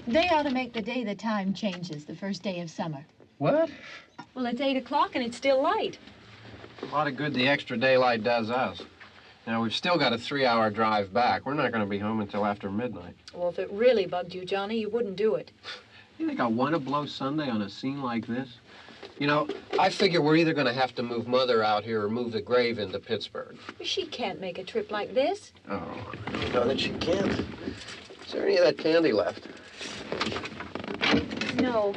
They ought to make the day the time changes, the first day of summer. What? Well, it's 8 o'clock and it's still light. A lot of good the extra daylight does us. Now, we've still got a 3-hour drive back. We're not going to be home until after midnight. Well, if it really bugged you, Johnny, you wouldn't do it. You think I want to blow Sunday on a scene like this? You know, I figure we're either going to have to move Mother out here or move the grave into Pittsburgh. She can't make a trip like this. Oh, you know that she can't. Is there any of that candy left? No.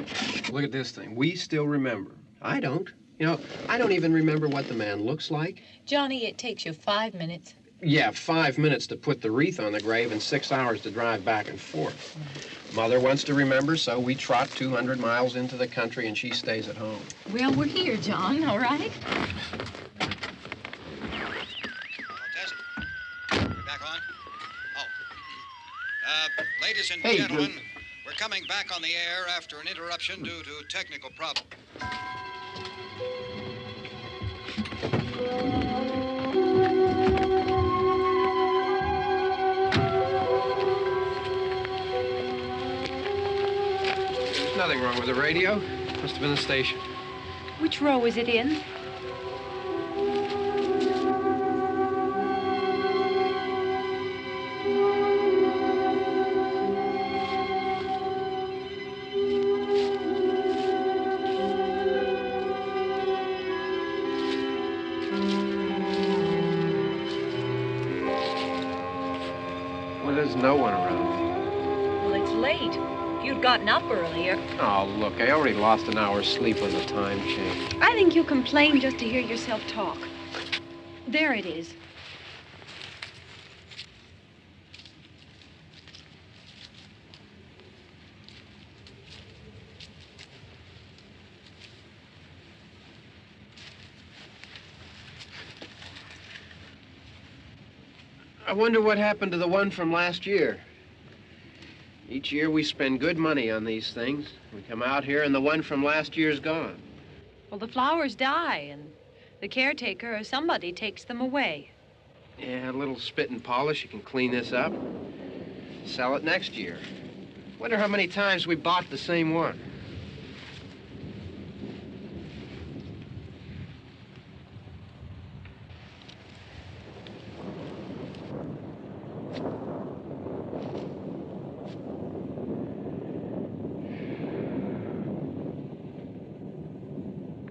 Look at this thing. We still remember. I don't. You know, I don't even remember what the man looks like. Johnny, it takes you 5 minutes. Yeah, 5 minutes to put the wreath on the grave and 6 hours to drive back and forth. Mother wants to remember, so we trot 200 miles into the country and she stays at home. Well, we're here, John, all right? Test. We're back on? Oh. Ladies and gentlemen, we're coming back on the air after an interruption due to technical problem. There's nothing wrong with the radio. Must have been the station. Which row is it in? Well, there's no one around. Well, it's late. If you'd gotten up earlier. Oh, look, I already lost an hour's sleep on the time change. I think you complain just to hear yourself talk. There it is. I wonder what happened to the one from last year. Each year we spend good money on these things. We come out here and the one from last year's gone. Well, the flowers die, and the caretaker or somebody takes them away. Yeah, a little spit and polish. You can clean this up. Sell it next year. Wonder how many times we bought the same one.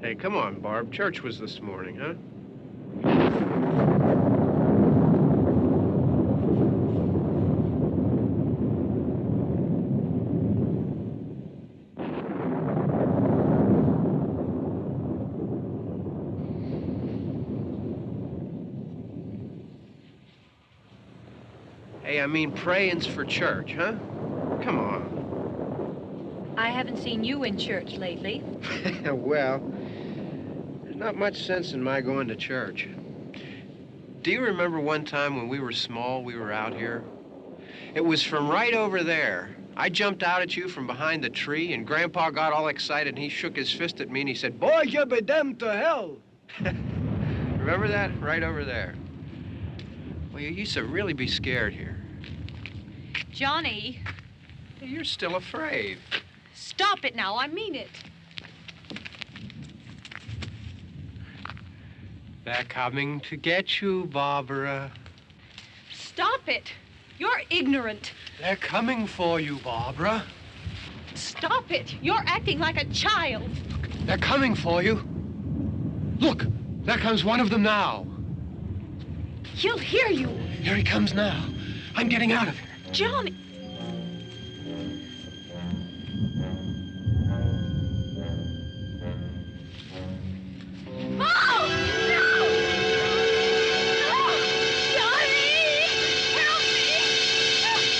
Hey, come on, Barb. Church was this morning, huh? Hey, I mean praying's for church, huh? Come on. I haven't seen you in church lately. Well, there's not much sense in my going to church. Do you remember one time when we were small, we were out here? It was from right over there. I jumped out at you from behind the tree, and Grandpa got all excited, and he shook his fist at me, and he said, "Boy, you be damned to hell." Remember that? Right over there. Well, you used to really be scared here. Johnny, You're still afraid. stop it now. I mean it. They're coming to get you, Barbara. Stop it. You're ignorant. They're coming for you, Barbara. Stop it. You're acting like a child. They're coming for you. Look, there comes one of them now. He'll hear you. Here he comes now. I'm getting out of here. Johnny. Oh! No! No! Johnny! Help me!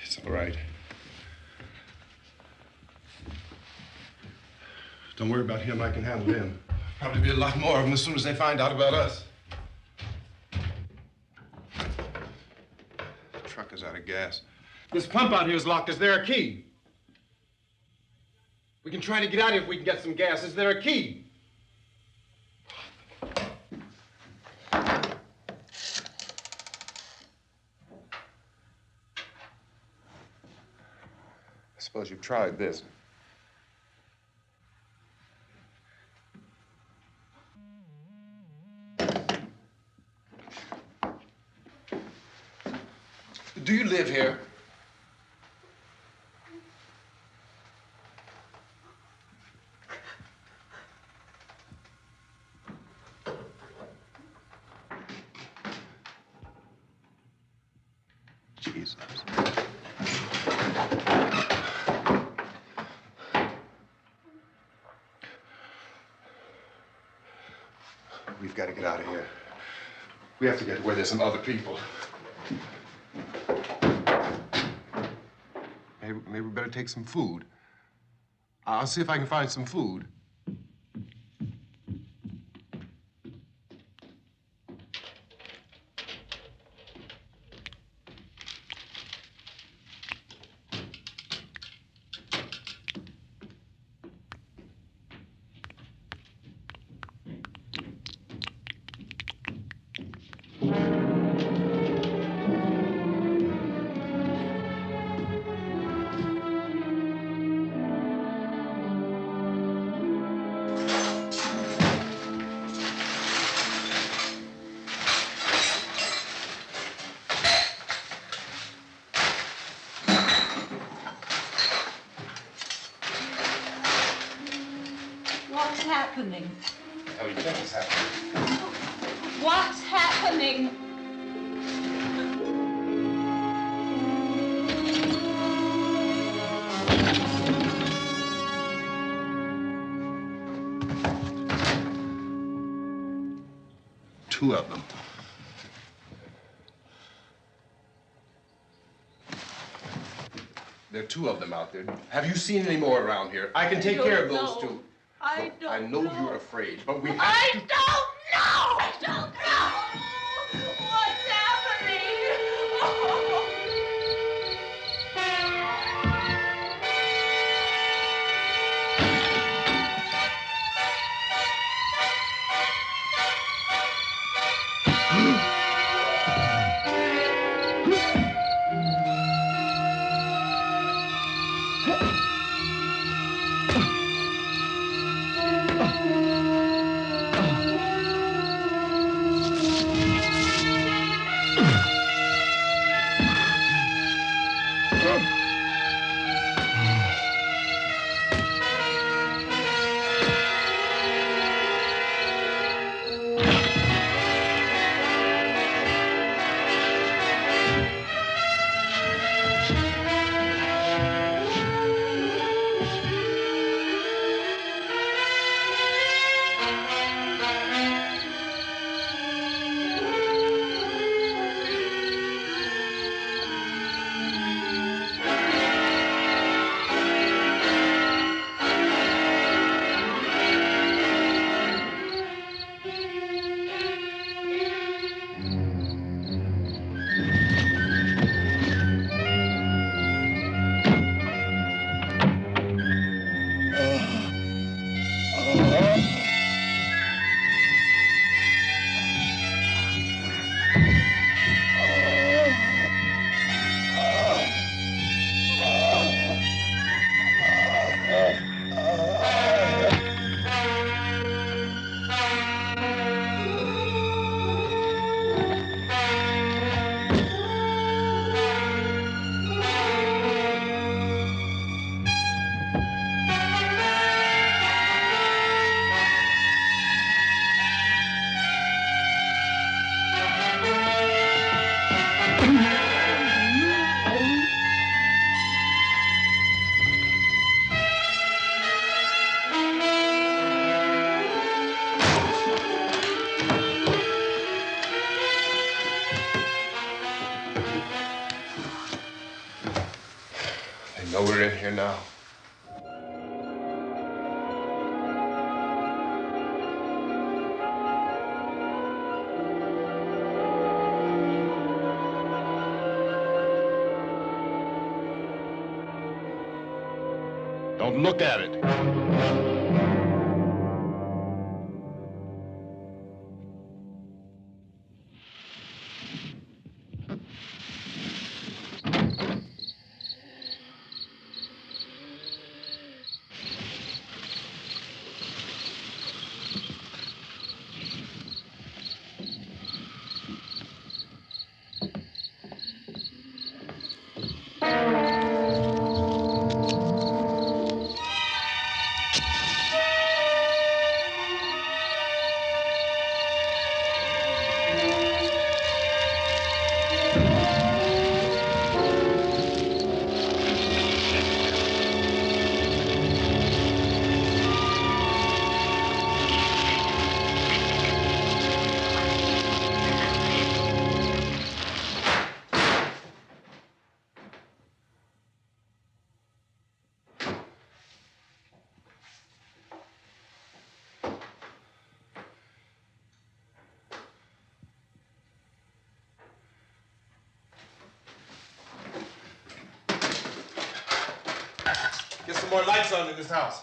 It's all right. Don't worry about him. I can handle him. Probably be a lot more of them as soon as they find out about us. The truck is out of gas. This pump out here is locked. Is there a key? We can try to get out here if we can get some gas. Is there a key? I suppose you've tried this. Do you live here? Jesus. We've got to get out of here. We have to get to where there's some other people. Maybe we better take some food. I'll see if I can find some food. What's happening? How do you think it's happening? What's happening? Two of them. There are two of them out there. Have you seen any more around here? I can take care of those two. I I know you're afraid, but we have I to... don't know! I don't know! What's happening? Oh. Oh, we're in here now. Don't look at it. Get some more lights on in this house.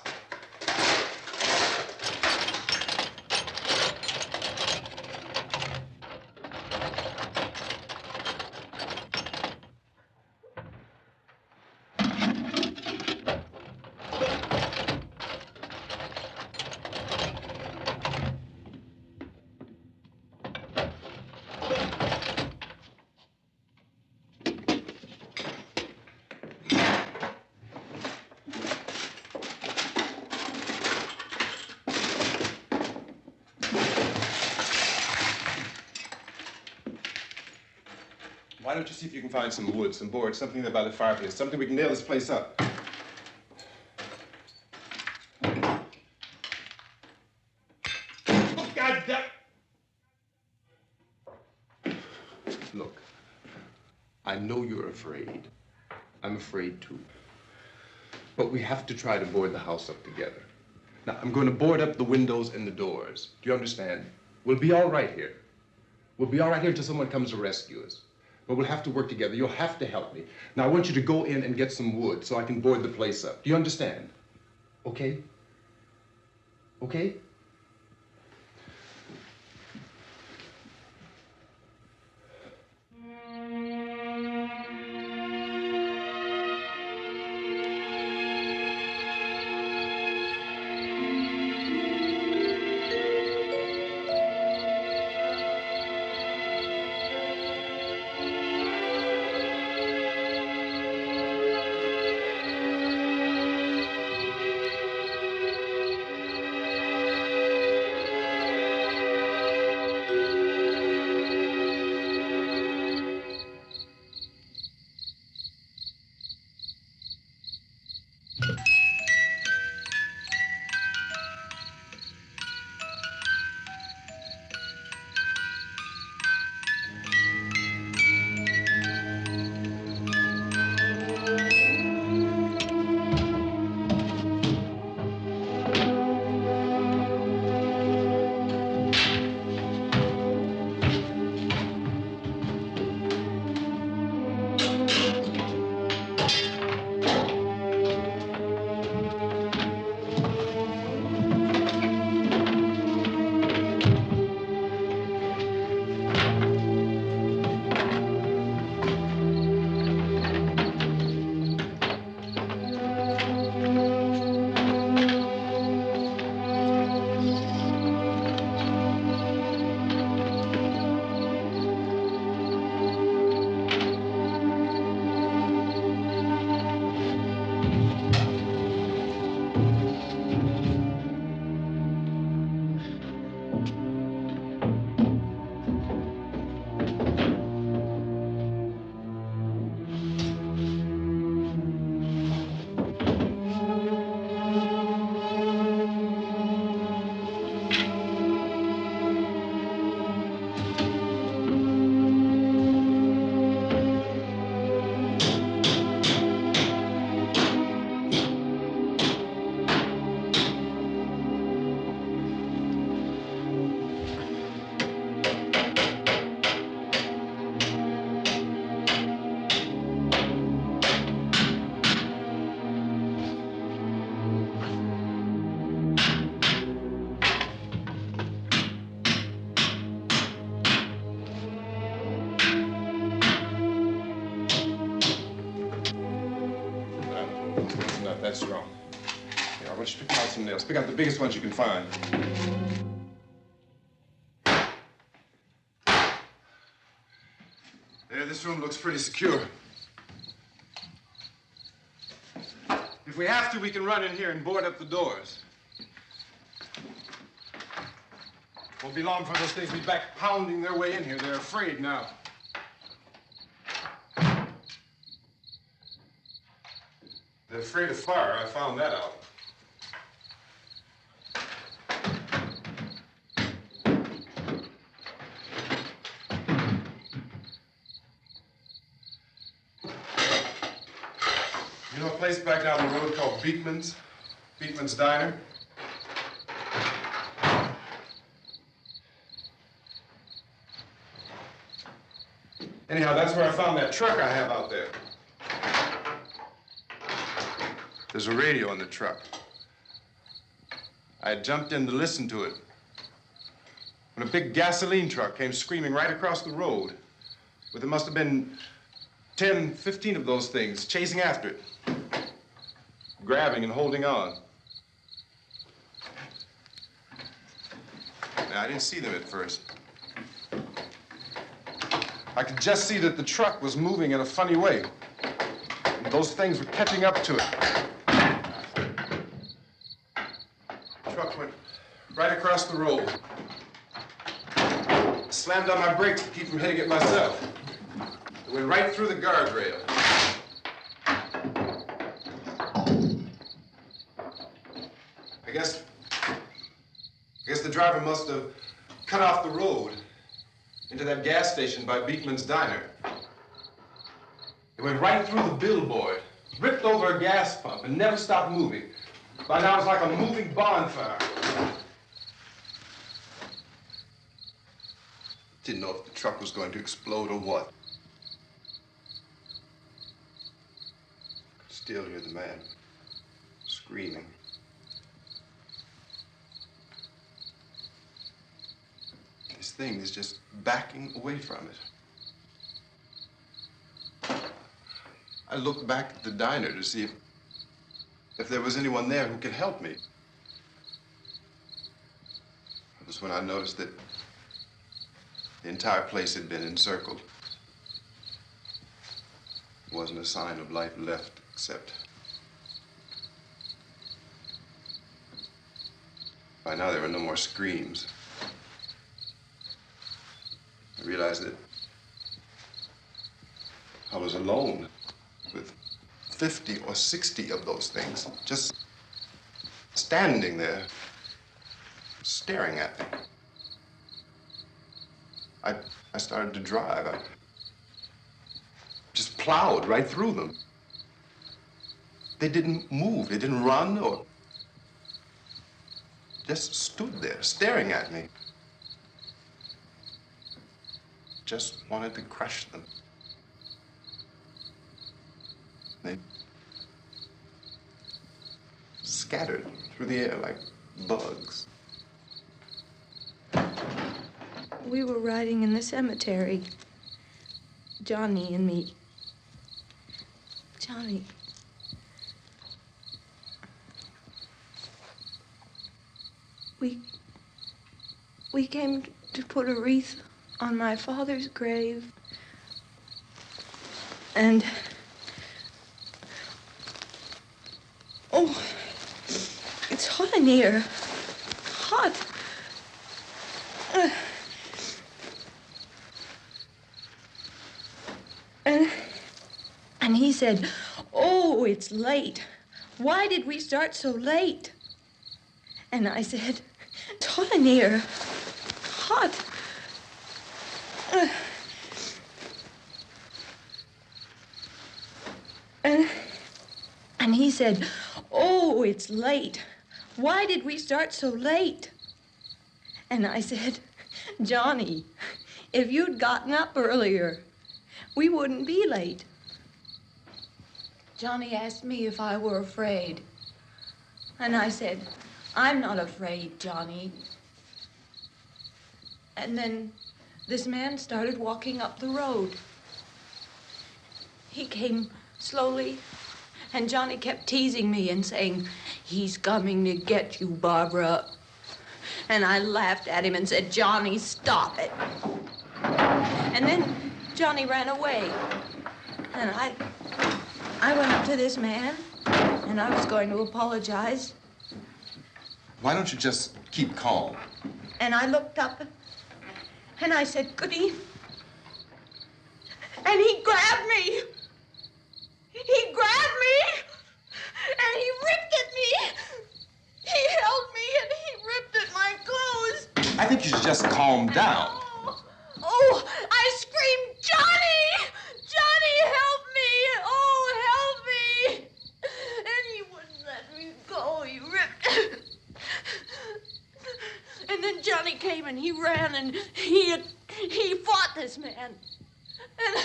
Why don't you see if you can find some wood, some boards, something there by the fireplace, something we can nail this place up. Oh, God damn. Look, I know you're afraid. I'm afraid too. But we have to try to board the house up together. Now, I'm going to board up the windows and the doors. Do you understand? We'll be all right here. We'll be all right here until someone comes to rescue us. But we'll have to work together. You'll have to help me. Now, I want you to go in and get some wood so I can board the place up. Do you understand? Okay? Okay? nails. Pick out the biggest ones you can find. There, this room looks pretty secure. If we have to, we can run in here and board up the doors. Won't be long before those things be back pounding their way in here. They're afraid now. They're afraid of fire. I found that out. You know a place back down the road called Beekman's? Beekman's Diner? Anyhow, that's where I found that truck I have out there. There's a radio in the truck. I had jumped in to listen to it when a big gasoline truck came screaming right across the road. But there must have been 10, 15 of those things chasing after it, grabbing and holding on. Now, I didn't see them at first. I could just see that the truck was moving in a funny way. And those things were catching up to it. The truck went right across the road. Slammed on my brakes to keep from hitting it myself. It went right through the guardrail. I guess the driver must have cut off the road into that gas station by Beekman's Diner. It went right through the billboard, ripped over a gas pump, and never stopped moving. By now, it's like a moving bonfire. Didn't know if the truck was going to explode or what. Still hear the man screaming. This thing is just backing away from it. I looked back at the diner to see if there was anyone there who could help me. It was when I noticed that the entire place had been encircled. There wasn't a sign of life left except by now there were no more screams. I realized that I was alone with 50 or 60 of those things, just standing there, staring at me. I started to drive. I just plowed right through them. They didn't move, they didn't run or just stood there, staring at me. Just wanted to crush them. They scattered through the air like bugs. We were riding in the cemetery, Johnny and me. Johnny. We came to put a wreath on my father's grave. And oh, it's hot in here. Hot. And he said, "Oh, it's late. Why did we start so late?" And I said, "It's hot in here. Hot." And he said, "Oh, it's late. Why did we start so late?" And I said, "Johnny, if you'd gotten up earlier, we wouldn't be late." Johnny asked me if I were afraid. And I said, "I'm not afraid, Johnny." And then this man started walking up the road. He came slowly, and Johnny kept teasing me and saying, "He's coming to get you, Barbara." And I laughed at him and said, "Johnny, stop it." And then Johnny ran away. And I went up to this man, and I was going to apologize. Why don't you just keep calm? And I looked up, and I said, "Good evening." And he grabbed me. He grabbed me, and he ripped at me. He held me, and he ripped at my clothes. I think you should just calm down. Oh, I screamed, "Johnny! Johnny, help me! Oh, help me!" And he wouldn't let me go. He ripped. And then Johnny came and he ran and he fought this man. And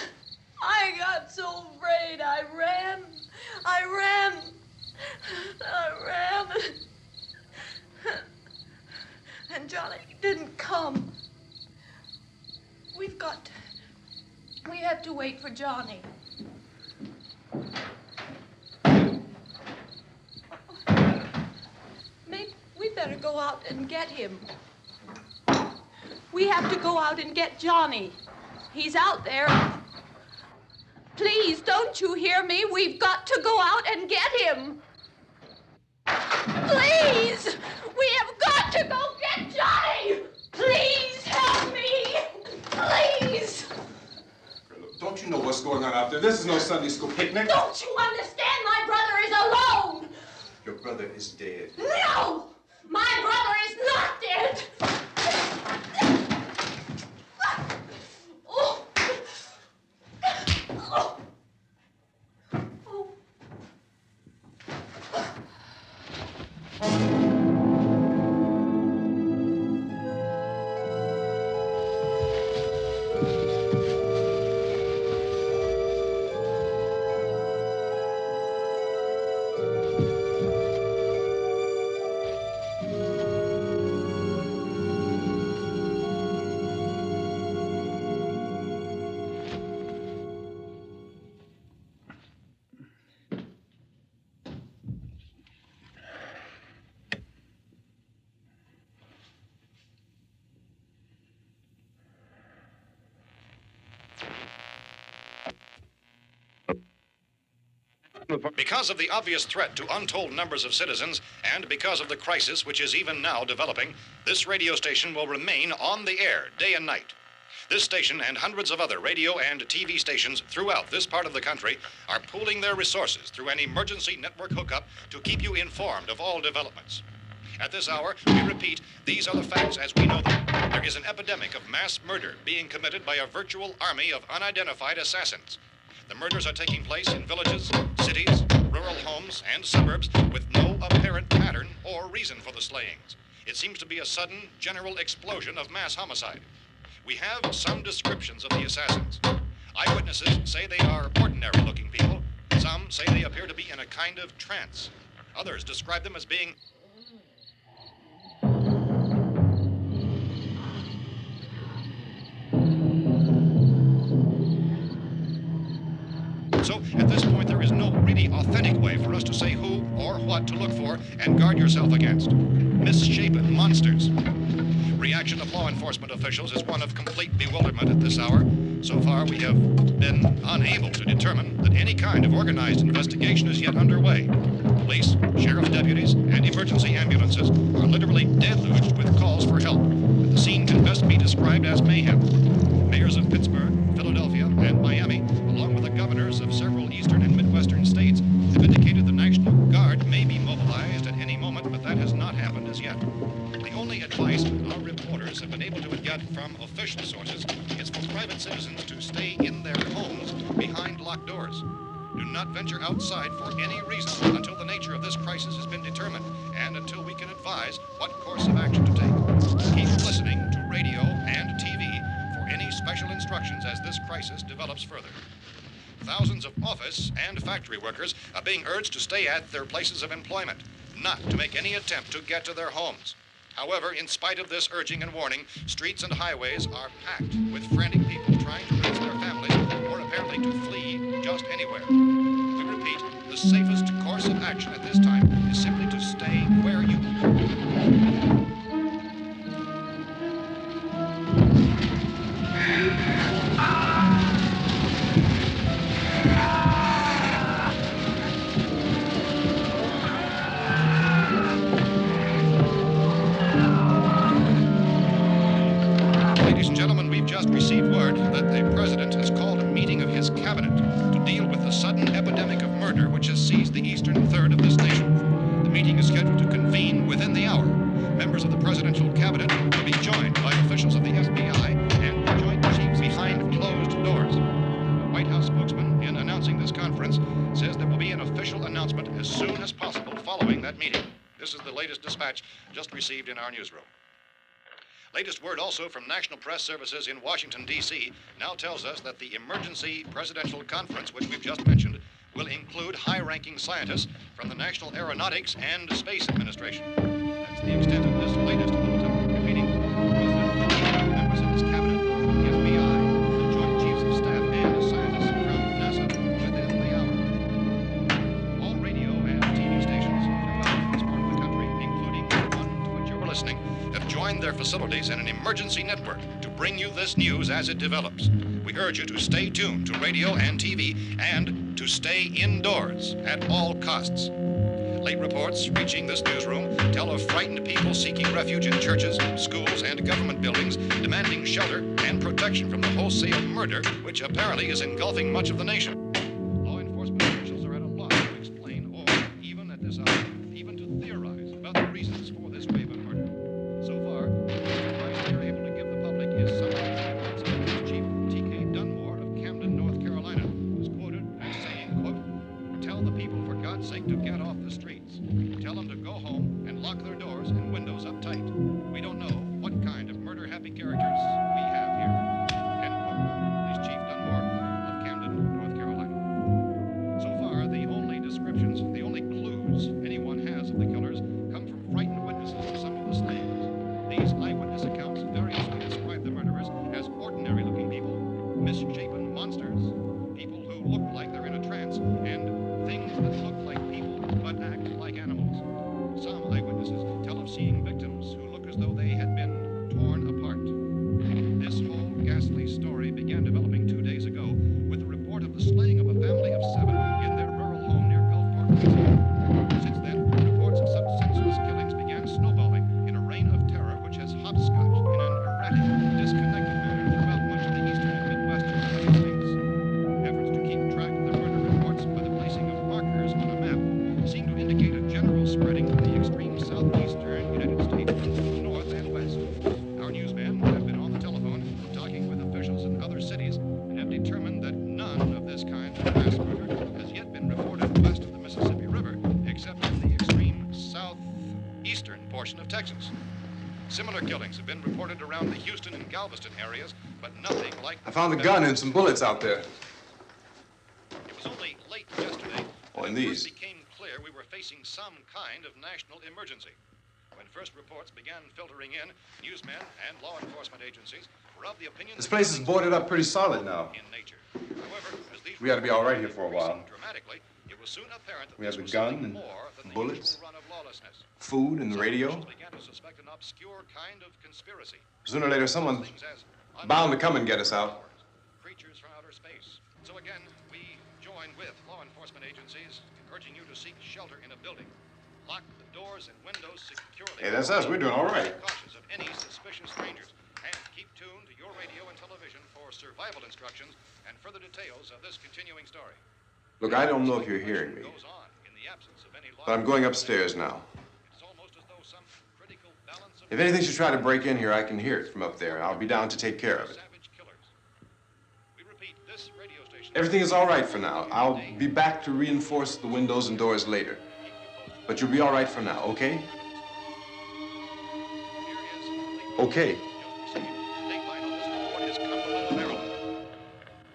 I got so afraid. I ran. And Johnny didn't come. We have to wait for Johnny. Maybe we better go out and get him. We have to go out and get Johnny. He's out there. Please, don't you hear me? We've got to go out and get him. Please! We have got to go get Johnny! Please help me! Please! Don't you know what's going on out there? This is no Sunday school picnic. Don't you understand? My brother is alone! Your brother is dead. No! My brother is not dead! Oh. Oh. Oh. Because of the obvious threat to untold numbers of citizens, and because of the crisis which is even now developing, this radio station will remain on the air day and night. This station and hundreds of other radio and TV stations throughout this part of the country are pooling their resources through an emergency network hookup to keep you informed of all developments. At this hour, we repeat, these are the facts as we know them. There is an epidemic of mass murder being committed by a virtual army of unidentified assassins. The murders are taking place in villages, cities, rural homes, and suburbs with no apparent pattern or reason for the slayings. It seems to be a sudden, general explosion of mass homicide. We have some descriptions of the assassins. Eyewitnesses say they are ordinary-looking people. Some say they appear to be in a kind of trance. Others describe them as being So, at this point, there is no really authentic way for us to say who or what to look for and guard yourself against. Misshapen monsters. Reaction of law enforcement officials is one of complete bewilderment at this hour. So far, we have been unable to determine that any kind of organized investigation is yet underway. Police, sheriff's deputies, and emergency ambulances are literally deluged with calls for help. The scene can best be described as mayhem. Mayors of Pittsburgh, Philadelphia, and Miami, along with the governors of several eastern and midwestern states, have indicated the National Guard may be mobilized at any moment, but that has not happened as yet. The only advice our reporters have been able to get from official sources is for private citizens to stay in their homes behind locked doors. Do not venture outside for any reason until the nature of this crisis has been determined and until we can advise what course of action to take. Keep listening to radio and TV for any special instructions as this crisis develops further. Thousands of office and factory workers are being urged to stay at their places of employment, not to make any attempt to get to their homes. However, in spite of this urging and warning, streets and highways are packed with frantic people trying to reach their families or apparently to flee just anywhere. We repeat, the safest course of action at this time is is simply to stay where you Ladies and gentlemen, we've just received word that the president has called a meeting of his cabinet to deal with the sudden epidemic of murder which has seized the eastern third of this nation. The meeting is scheduled to convene within the hour. Members of the presidential cabinet will be joined by officials of the FBI and the Joint Chiefs behind closed doors. The White House spokesman, in announcing this conference, says there will be an official announcement as soon as possible following that meeting. This is the latest dispatch just received in our newsroom. Latest word also from National Press Services in Washington, D.C. now tells us that the emergency presidential conference, which we've just mentioned, will include high-ranking scientists from the National Aeronautics and Space Administration. That's the extent of this latest bulletin. Repeating, the President, members of his cabinet, the FBI, the Joint Chiefs of Staff, and scientists from NASA within the hour. All radio and TV stations throughout this part of the country, including the one to which you're listening, have joined their facilities in an emergency network to bring you this news as it develops. We urge you to stay tuned to radio and TV and to stay indoors at all costs. Late reports reaching this newsroom tell of frightened people seeking refuge in churches, schools, and government buildings, demanding shelter and protection from the wholesale murder which apparently is engulfing much of the nation. Law enforcement officials are at a loss to explain or, even at this hour, even to theorize about the reasons for this wave of murder. So far, the advice they're able to give the public is summary statements of Police Chief T.K. Dunmore of Camden, North Carolina, who's quoted as saying, quote, "Tell the people, for God's sake, to get off the streets. Tell them to go home and lock their doors and windows up tight. We don't know what kind of murder-happy characters we have here." End quote. Police Chief Dunmore of Camden, North Carolina. So far, the only descriptions, the only clues anyone has of the killers come from frightened witnesses of some of the slayings. These eyewitness accounts variously describe the murderers as ordinary-looking people, misshapen monsters, people who look like they're in a trance, and things that look like people but act like animals. Some eyewitnesses tell of seeing victims who look as though they had been torn apart. This whole ghastly story began developing 2 days ago with the report of the slaying of a family of 7 in their rural home near Gulfport, Louisiana. Since then, reports of such senseless killings began snowballing in a reign of terror which has hopscotched in an erratic, disconnected manner throughout much of the eastern and midwestern United States. Efforts to keep track of the murder reports by the placing of markers on a map seem to indicate a general spreading of the extreme southeastern United States to the north and west. Our newsmen have been on the telephone talking with officials in other cities and have determined that none of this kind of mass murder has yet been reported west of the Mississippi River, except in the extreme southeastern portion of Texas. Similar killings have been reported around the Houston and Galveston areas, but nothing like... I found a gun and some bullets out there. It was only late yesterday Oh, that and it first these. became clear we were facing some kind of national emergency. When first reports began filtering in, newsmen and law enforcement agencies were of the opinion This that place is things boarded were up pretty solid now. in nature. However, as these We ought to be all right here reports for a while. increased dramatically, it was soon apparent that We this have the was gun something and more than the bullets, usual run of lawlessness. food and the Some radio. officials began to suspect an obscure kind of conspiracy. Sooner or later, someone's Things as bound to come and get us out. creatures from outer space. So again, we join with law enforcement agencies, urging you to seek shelter in a building. Lock the doors and windows securely. Hey, that's us. We're doing all right. Be cautious of any suspicious strangers. And keep tuned to your radio and television for survival instructions and further details of this continuing story. Look, I don't know if you're hearing me, Goes on in the absence of any law. but I'm going upstairs now. It's almost as though some critical balance of If anything should try to break in here, I can hear it from up there, and I'll be down to take care of it. savage killers. We repeat, this radio station. Everything is all right for now. I'll be back to reinforce the windows and doors later. But you'll be all right for now, okay? Okay.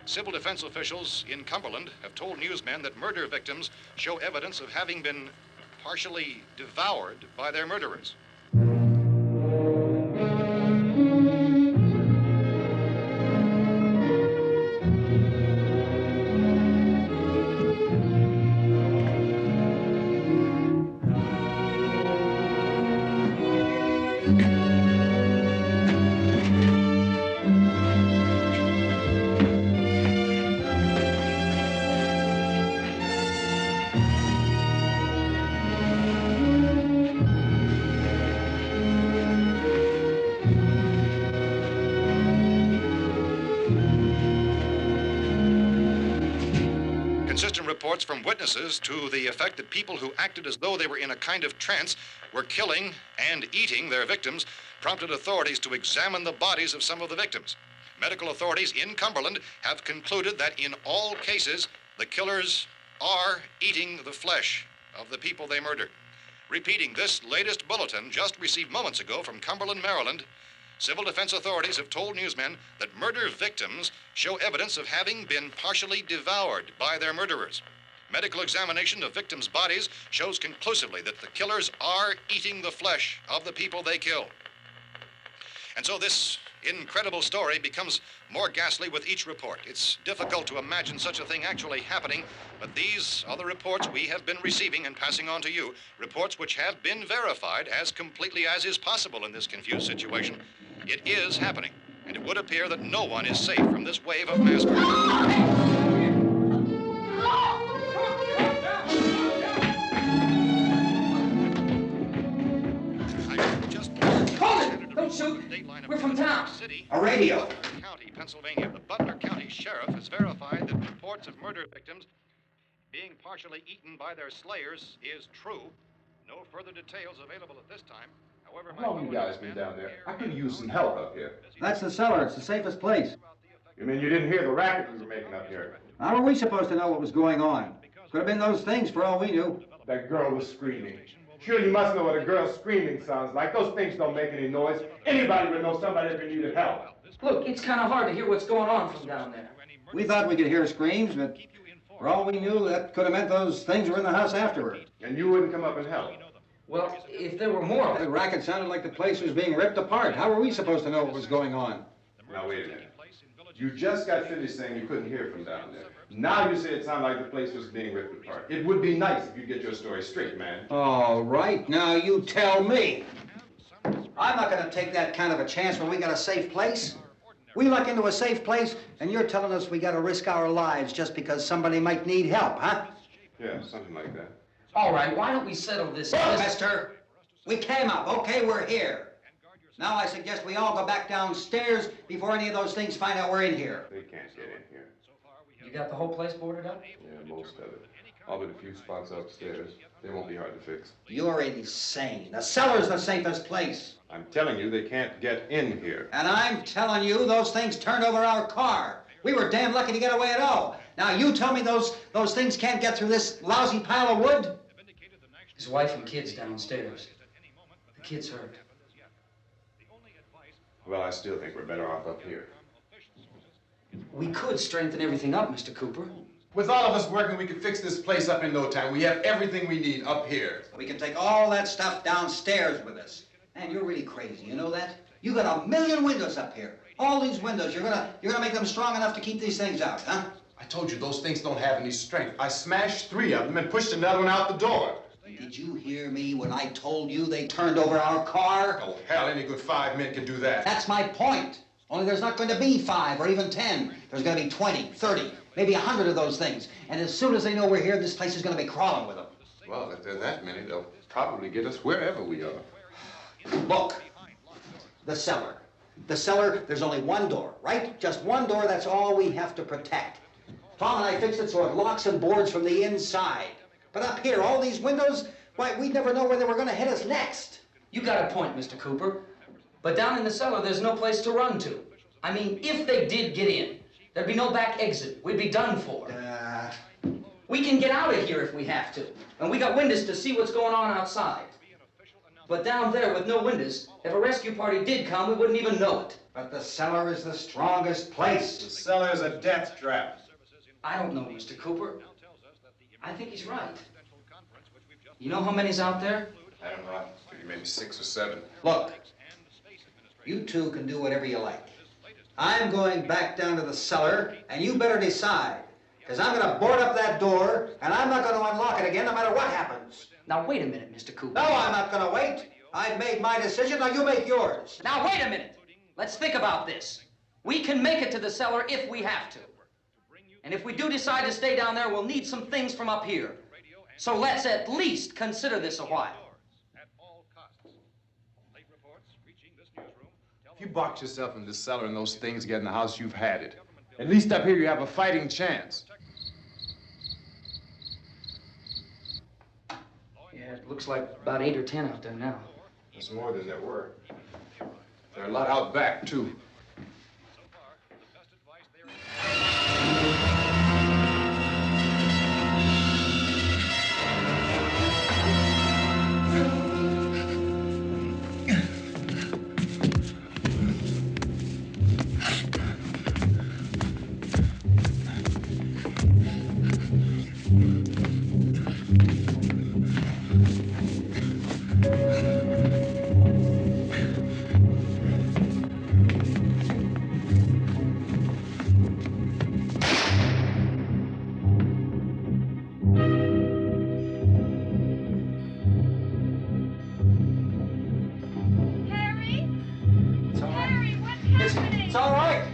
Civil defense officials in Cumberland have told newsmen that murder victims show evidence of having been partially devoured by their murderers. Consistent reports from witnesses to the effect that people who acted as though they were in a kind of trance were killing and eating their victims prompted authorities to examine the bodies of some of the victims. Medical authorities in Cumberland have concluded that in all cases, the killers are eating the flesh of the people they murdered. Repeating this latest bulletin just received moments ago from Cumberland, Maryland, civil defense authorities have told newsmen that murder victims show evidence of having been partially devoured by their murderers. Medical examination of victims' bodies shows conclusively that the killers are eating the flesh of the people they kill. And so this incredible story becomes more ghastly with each report. It's difficult to imagine such a thing actually happening, but these are the reports we have been receiving and passing on to you, reports which have been verified as completely as is possible in this confused situation. It is happening, and it would appear that no one is safe from this wave of mass murder. Don't shoot. We're from town. A radio. County, Pennsylvania. The Butler County Sheriff has verified that reports of murder victims being partially eaten by their slayers is true. No further details available at this time. However, How long have you guys been down there? I could use some help up here. That's the cellar. It's the safest place. You mean you didn't hear the racket we were making up here? How are we supposed to know what was going on? Could have been those things for all we knew. That girl was screaming. Sure, you must know what a girl screaming sounds like. Those things don't make any noise. Anybody would know somebody ever needed help. Look, it's kind of hard to hear what's going on from down there. We thought we could hear screams, but for all we knew, that could have meant those things were in the house afterward. And you wouldn't come up and help? Well, if there were more of The it. racket sounded like the place was being ripped apart. How were we supposed to know what was going on? Now, wait a minute. You just got finished saying you couldn't hear from down there. Now you say it sounded like the place was being ripped apart. It would be nice if you get your story straight, man. All right, now you tell me. I'm not going to take that kind of a chance when we got a safe place. We luck into a safe place, and you're telling us we got to risk our lives just because somebody might need help, huh? Yeah, something like that. All right, why don't we settle this? Mister, we came up. Okay, we're here. Now I suggest we all go back downstairs before any of those things find out we're in here. They can't get in here. You got the whole place boarded up? Yeah, most of it. All but a few spots upstairs. They won't be hard to fix. You're insane. The cellar's the safest place. I'm telling you, they can't get in here. And I'm telling you, those things turned over our car. We were damn lucky to get away at all. Now you tell me those things can't get through this lousy pile of wood? His wife and kids downstairs. The kid's hurt. Well, I still think we're better off up here. We could strengthen everything up, Mr. Cooper. With all of us working, we could fix this place up in no time. We have everything we need up here. We can take all that stuff downstairs with us. Man, you're really crazy, you know that? You got 1,000,000 windows up here. All these windows, you're gonna make them strong enough to keep these things out, huh? I told you those things don't have any strength. I smashed 3 of them and pushed another one out the door. Did you hear me when I told you they turned over our car? Oh, hell, any good 5 men can do that. That's my point. Only there's not going to be 5 or even 10. There's going to be 20, 30, maybe 100 of those things. And as soon as they know we're here, this place is going to be crawling with them. Well, if there are that many, they'll probably get us wherever we are. Look, the cellar. The cellar, there's only one door, right? Just one door, that's all we have to protect. Tom and I fixed it so it locks and boards from the inside. But up here, all these windows, why, we'd never know where they were going to hit us next. You got a point, Mr. Cooper. But down in the cellar, there's no place to run to. I mean, if they did get in, there'd be no back exit. We'd be done for. We can get out of here if we have to. And we got windows to see what's going on outside. But down there with no windows, if a rescue party did come, we wouldn't even know it. But the cellar is the strongest place. The cellar's a death trap. I don't know, Mr. Cooper. I think he's right. You know how many's out there? I don't know. Maybe 6 or 7. Look, you two can do whatever you like. I'm going back down to the cellar, and you better decide. Because I'm going to board up that door, and I'm not going to unlock it again no matter what happens. Now, wait a minute, Mr. Cooper. No, I'm not going to wait. I've made my decision, now you make yours. Now, wait a minute. Let's think about this. We can make it to the cellar if we have to. And if we do decide to stay down there, we'll need some things from up here. So let's at least consider this a while. If you box yourself in this cellar and those things get in the house, you've had it. At least up here you have a fighting chance. Yeah, it looks like about 8 or 10 out there now. There's more than there were. There are a lot out back, too. It's all right.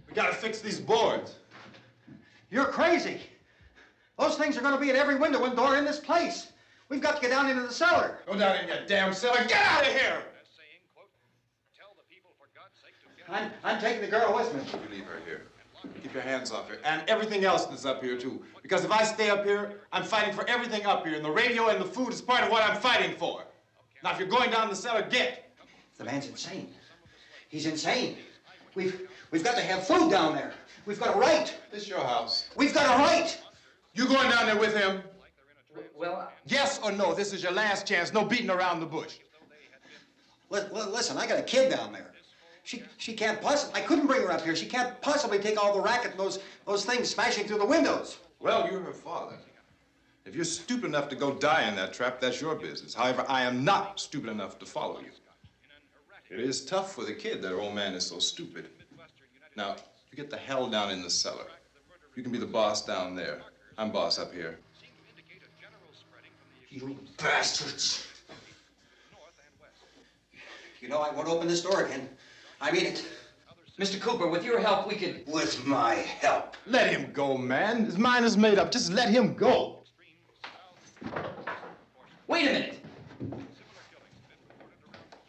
We gotta fix these boards. You're crazy. Those things are going to be at every window and door in this place. We've got to get down into the cellar. Go down in your damn cellar. Get out of here! I'm taking the girl with me. You leave her here. Keep your hands off her. And everything else that's up here, too. Because if I stay up here, I'm fighting for everything up here. And the radio and the food is part of what I'm fighting for. Now, if you're going down the cellar, get. The man's insane. He's insane. We've got to have food down there. We've got a right. This is your house. We've got a right. You going down there with him? Well, Yes or no? This is your last chance. No beating around the bush. Listen, I got a kid down there. She can't possibly, I couldn't bring her up here. She can't possibly take all the racket and those things smashing through the windows. Well, you're her father. If you're stupid enough to go die in that trap, that's your business. However, I am not stupid enough to follow you. It is tough for the kid that her old man is so stupid. Now, you get the hell down in the cellar. You can be the boss down there. I'm boss up here. You bastards. You know, I won't open this door again. I mean it. Mr. Cooper, with your help, we could... With my help. Let him go, man. His mind is made up. Just let him go. Wait a minute.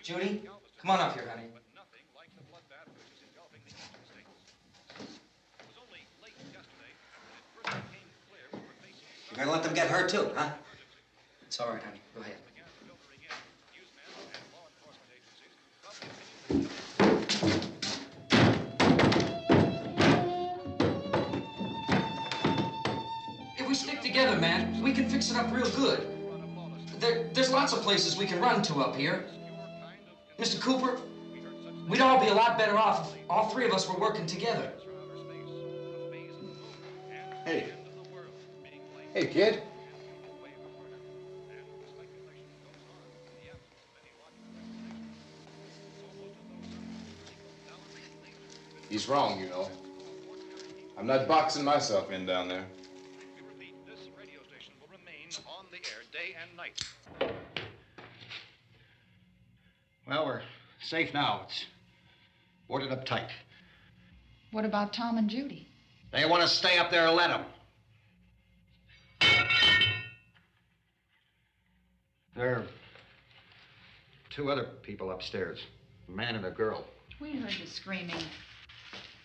Judy, come on up here, honey. You're gonna let them get hurt too, huh? It's all right, honey. Go ahead. If we stick together, man, we can fix it up real good. There's lots of places we can run to up here. Mr. Cooper, we'd all be a lot better off if all three of us were working together. Hey. Hey, kid. He's wrong, you know. I'm not boxing myself in down there. This radio station will remain on the air day and night. Well, we're safe now. It's boarded up tight. What about Tom and Judy? They want to stay up there, let them. There are two other people upstairs, a man and a girl. We heard the screaming.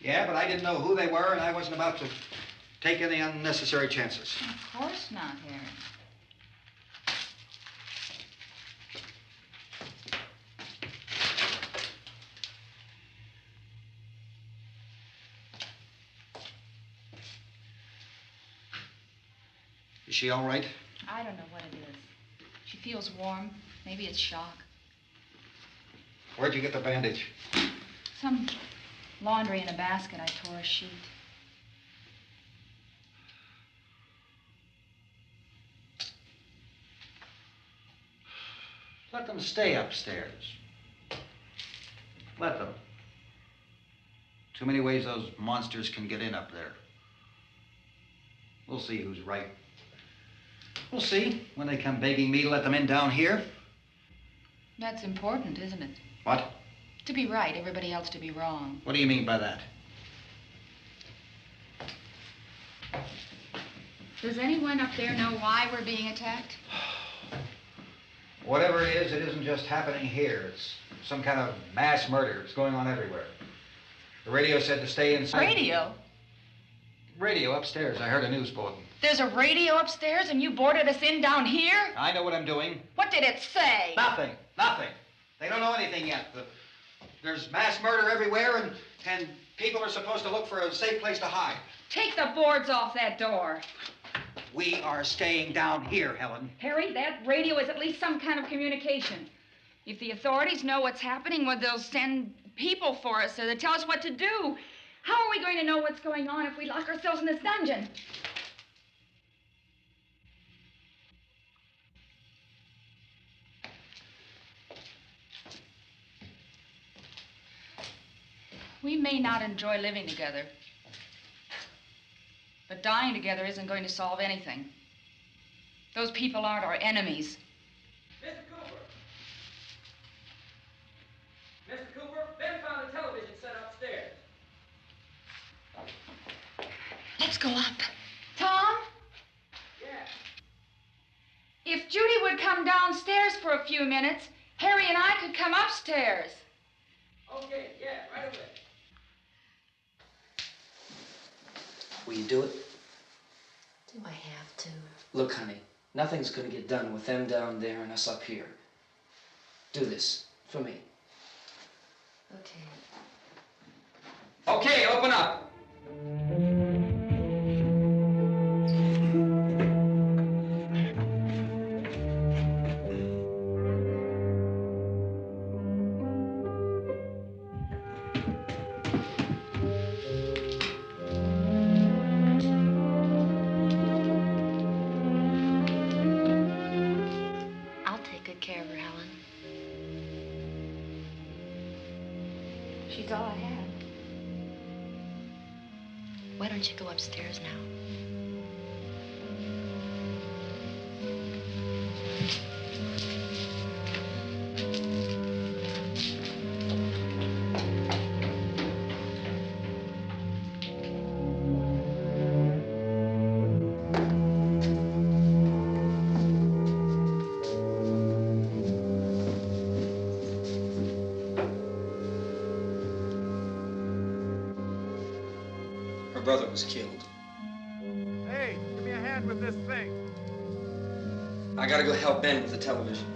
Yeah, but I didn't know who they were, and I wasn't about to take any unnecessary chances. Of course not, Harry. Is she all right? I don't know what it is. She feels warm. Maybe it's shock. Where'd you get the bandage? Some laundry in a basket. I tore a sheet. Let them stay upstairs. Let them. Too many ways those monsters can get in up there. We'll see who's right. We'll see when they come begging me to let them in down here. That's important, isn't it? What? To be right, everybody else to be wrong. What do you mean by that? Does anyone up there know why we're being attacked? Whatever it isn't just happening here. It's some kind of mass murder. It's going on everywhere. The radio said to stay inside. Radio? Radio upstairs. I heard a news bulletin. There's a radio upstairs and you boarded us in down here? I know what I'm doing. What did it say? Nothing. Nothing. They don't know anything yet. There's mass murder everywhere, and people are supposed to look for a safe place to hide. Take the boards off that door. We are staying down here, Helen. Harry, that radio is at least some kind of communication. If the authorities know what's happening, well, they'll send people for us so they'll tell us what to do. How are we going to know what's going on if we lock ourselves in this dungeon? We may not enjoy living together, but dying together isn't going to solve anything. Those people aren't our enemies. Mr. Cooper! Mr. Cooper, Ben found a television set upstairs. Let's go up. Tom? Yeah. If Judy would come downstairs for a few minutes, Harry and I could come upstairs. Okay, yeah, right away. Will you do it? Do I have to? Look, honey, nothing's gonna get done with them down there and us up here. Do this for me. Okay. Okay, open up. I'll take good care of her, Helen. She's all I have. Why don't you go upstairs now? Her brother was killed. Hey, give me a hand with this thing. I gotta go help Ben with the television.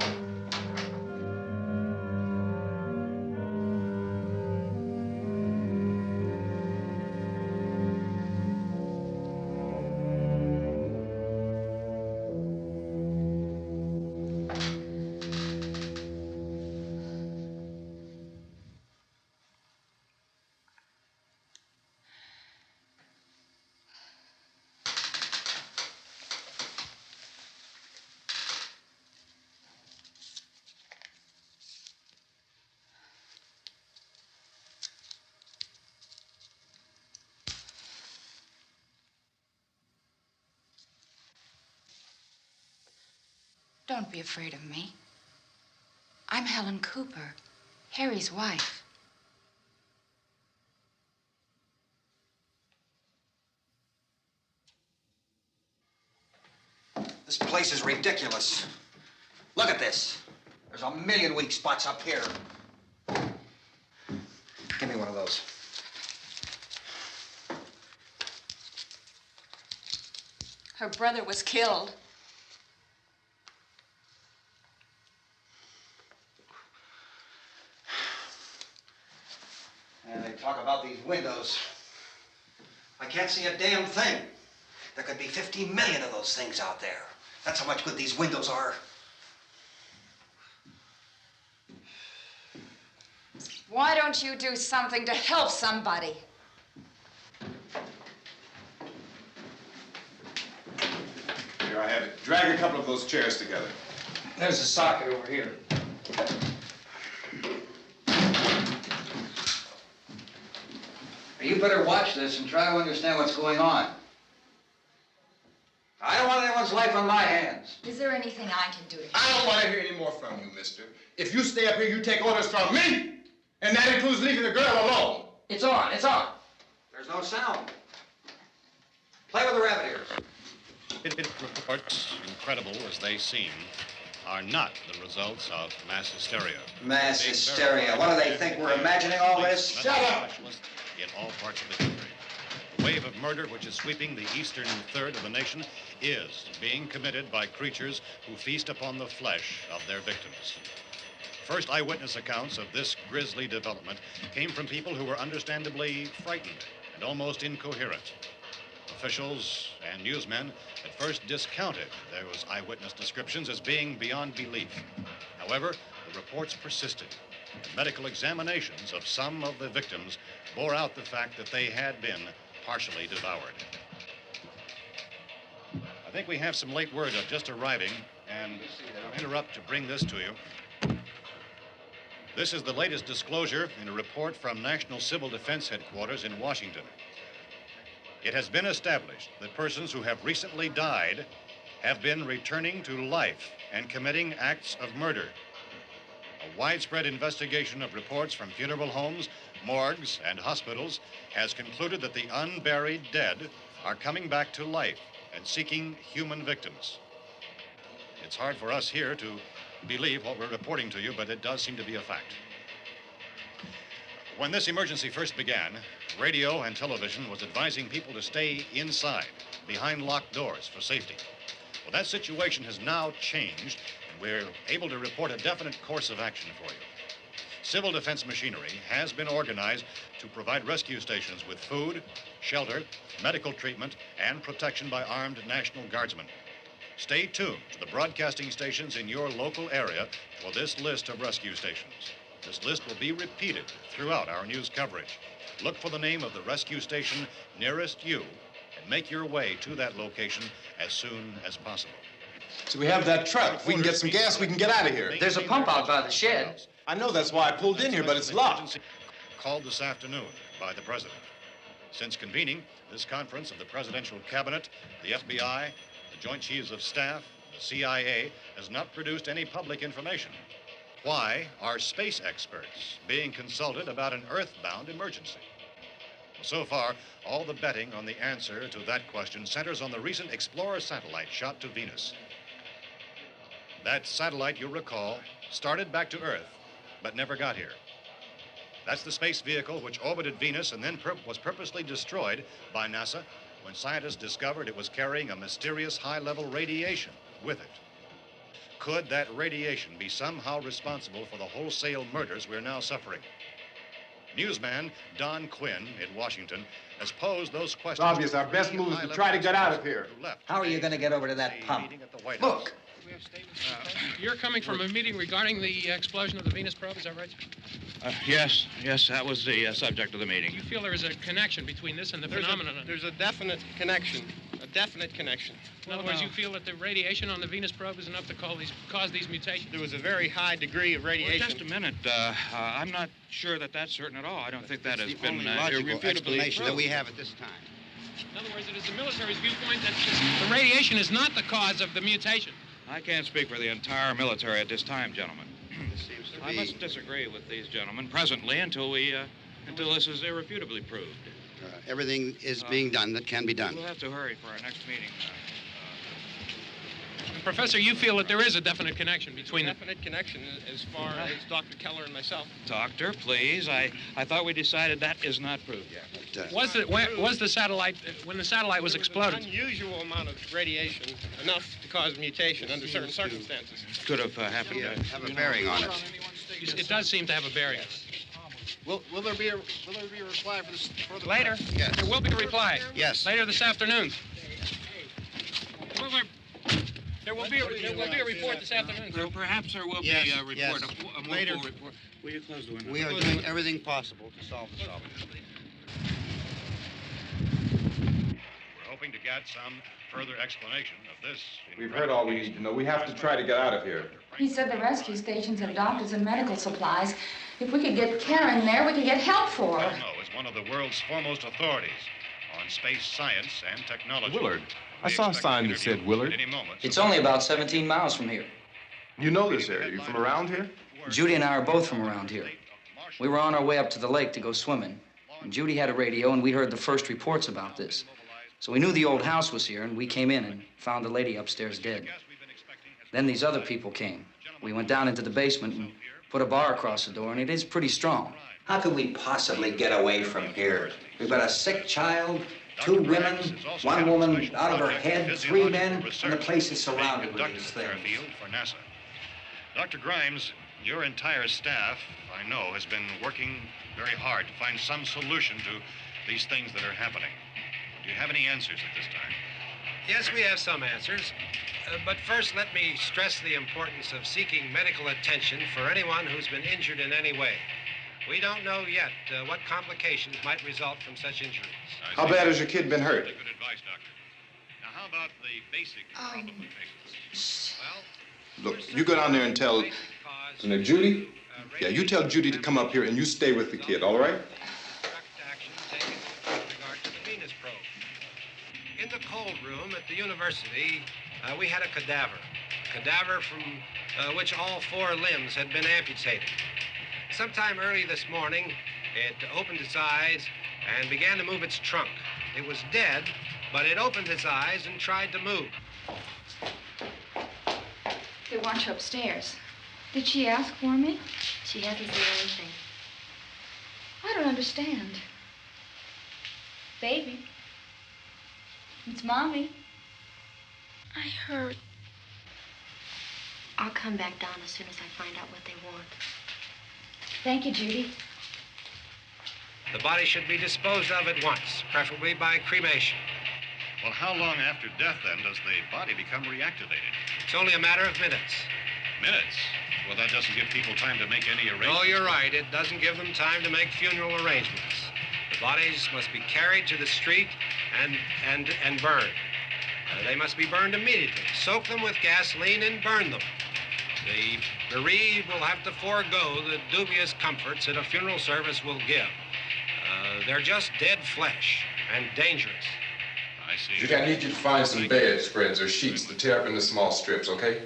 Don't be afraid of me. I'm Helen Cooper, Harry's wife. This place is ridiculous. Look at this. There's a million weak spots up here. windows. Her brother was killed. And they talk about these windows. I can't see a damn thing. There could be 50 million of those things out there. That's how much good these windows are. Why don't you do something to help somebody? Here I have it. Drag a couple of those chairs together. There's a socket over here. You better watch this and try to understand what's going on. I don't want anyone's life on my hands. Is there anything I can do to help? I don't want to hear any more from you, mister. If you stay up here, you take orders from me. And that includes leaving the girl alone. It's on, it's on. There's no sound. Play with the rabbit ears. Reports, incredible as they seem, are not the results of mass hysteria. Mass hysteria. What do they think? We're imagining all this? Shut up! In all parts of the country. The wave of murder which is sweeping the eastern third of the nation is being committed by creatures who feast upon the flesh of their victims. First eyewitness accounts of this grisly development came from people who were understandably frightened and almost incoherent. Officials and newsmen at first discounted those eyewitness descriptions as being beyond belief. However, the reports persisted. The medical examinations of some of the victims bore out the fact that they had been partially devoured. I think we have some late word just arriving, and I'll interrupt to bring this to you. This is the latest disclosure in a report from National Civil Defense Headquarters in Washington. It has been established that persons who have recently died have been returning to life and committing acts of murder. A widespread investigation of reports from funeral homes, morgues, and hospitals has concluded that the unburied dead are coming back to life and seeking human victims. It's hard for us here to believe what we're reporting to you, but it does seem to be a fact. When this emergency first began, radio and television was advising people to stay inside, behind locked doors for safety. Well, that situation has now changed, and we're able to report a definite course of action for you. Civil defense machinery has been organized to provide rescue stations with food, shelter, medical treatment, and protection by armed National Guardsmen. Stay tuned to the broadcasting stations in your local area for this list of rescue stations. This list will be repeated throughout our news coverage. Look for the name of the rescue station nearest you and make your way to that location as soon as possible. So we have that truck. If we can get some gas, we can get out of here. There's a pump out by the shed. I know, that's why I pulled in here, but it's locked. Called this afternoon by the president. Since convening this conference of the presidential cabinet, the FBI, the Joint Chiefs of Staff, the CIA has not produced any public information. Why are space experts being consulted about an earthbound emergency? So far, all the betting on the answer to that question centers on the recent Explorer satellite shot to Venus. That satellite, you'll recall, started back to Earth, but never got here. That's the space vehicle which orbited Venus and then was purposely destroyed by NASA when scientists discovered it was carrying a mysterious high-level radiation with it. Could that radiation be somehow responsible for the wholesale murders we're now suffering? Newsman Don Quinn in Washington has posed those questions. It's obvious our best move is to try to get out of here. How are you going to get over to that pump? Look. You're coming from a meeting regarding the explosion of the Venus probe, is that right? Yes, that was the subject of the meeting. You feel there is a connection between this and the phenomenon? There's a definite connection. In other words, you feel that the radiation on the Venus probe is enough to cause these mutations? There was a very high degree of radiation. Well, just a minute. I'm not sure that that's certain at all. I don't think that has been logical irrefutably explanation that proved. we have at this time. In other words, it is the military's viewpoint that the radiation is not the cause of the mutation. I can't speak for the entire military at this time, gentlemen. This seems to I be... must disagree with these gentlemen presently until this is irrefutably proved. everything is being done that can be done. We'll have to hurry for our next meeting. Professor, you feel that there is a definite connection between Definite connection as far as Dr. Keller and myself. Doctor, please. I thought we decided that is not proved yet. Was the satellite, when the satellite was exploded? Unusual amount of radiation, enough to cause mutation under certain circumstances. Could have happened. Have a bearing on it. It does seem to have a bearing. Will there be a reply for the Later? Yes. There will be a reply. Yes. Later this afternoon. There will be a report this afternoon. Well, perhaps there will Yes, be a report, yes. a more Later. full report. Will you close the window? We are doing everything possible to solve the problem. We're hoping to get some further explanation of this. We've heard all we need to know. We have to try to get out of here. He said the rescue stations have doctors and medical supplies. If we could get Kara in there, we could get help for her. Belno is one of the world's foremost authorities on space science and technology. Willard. I saw a sign that said Willard. Any moment. It's only about 17 miles from here. You know this area. You from around here? Judy and I are both from around here. We were on our way up to the lake to go swimming, and Judy had a radio, and we heard the first reports about this. So we knew the old house was here, and we came in and found the lady upstairs dead. Then these other people came. We went down into the basement and put a bar across the door, and it is pretty strong. How could we possibly get away from here? We've got a sick child, 2 women, 1 woman out of her head, 3 men, and the place is surrounded with these things. Airfield for NASA. Dr. Grimes, your entire staff, I know, has been working very hard to find some solution to these things that are happening. Do you have any answers at this time? Yes, we have some answers. But first, let me stress the importance of seeking medical attention for anyone who's been injured in any way. We don't know yet what complications might result from such injuries. How bad has your kid been hurt? Good advice, Doctor. Now, how about the basic problem with patients? Well, Look, you go down there and tell... Now, Judy? Yeah, you tell Judy to come up here and you stay with the kid, all right? In the cold room at the university, we had a cadaver from which all 4 limbs had been amputated. Sometime early this morning, it opened its eyes and began to move its trunk. It was dead, but it opened its eyes and tried to move. They want you upstairs. Did she ask for me? She hasn't said anything. I don't understand. Baby. It's Mommy. I heard. I'll come back down as soon as I find out what they want. Thank you, Judy. The body should be disposed of at once, preferably by cremation. well, how long after death, then, does the body become reactivated? It's only a matter of minutes. Minutes? Well, that doesn't give people time to make any arrangements. Oh, you're right. It doesn't give them time to make funeral arrangements. The bodies must be carried to the street and burned. They must be burned immediately. Soak them with gasoline and burn them. The bereaved will have to forego the dubious comforts that a funeral service will give. They're just dead flesh and dangerous. I see. Judy, I need you to find some bedspreads or sheets to tear up into small strips, okay?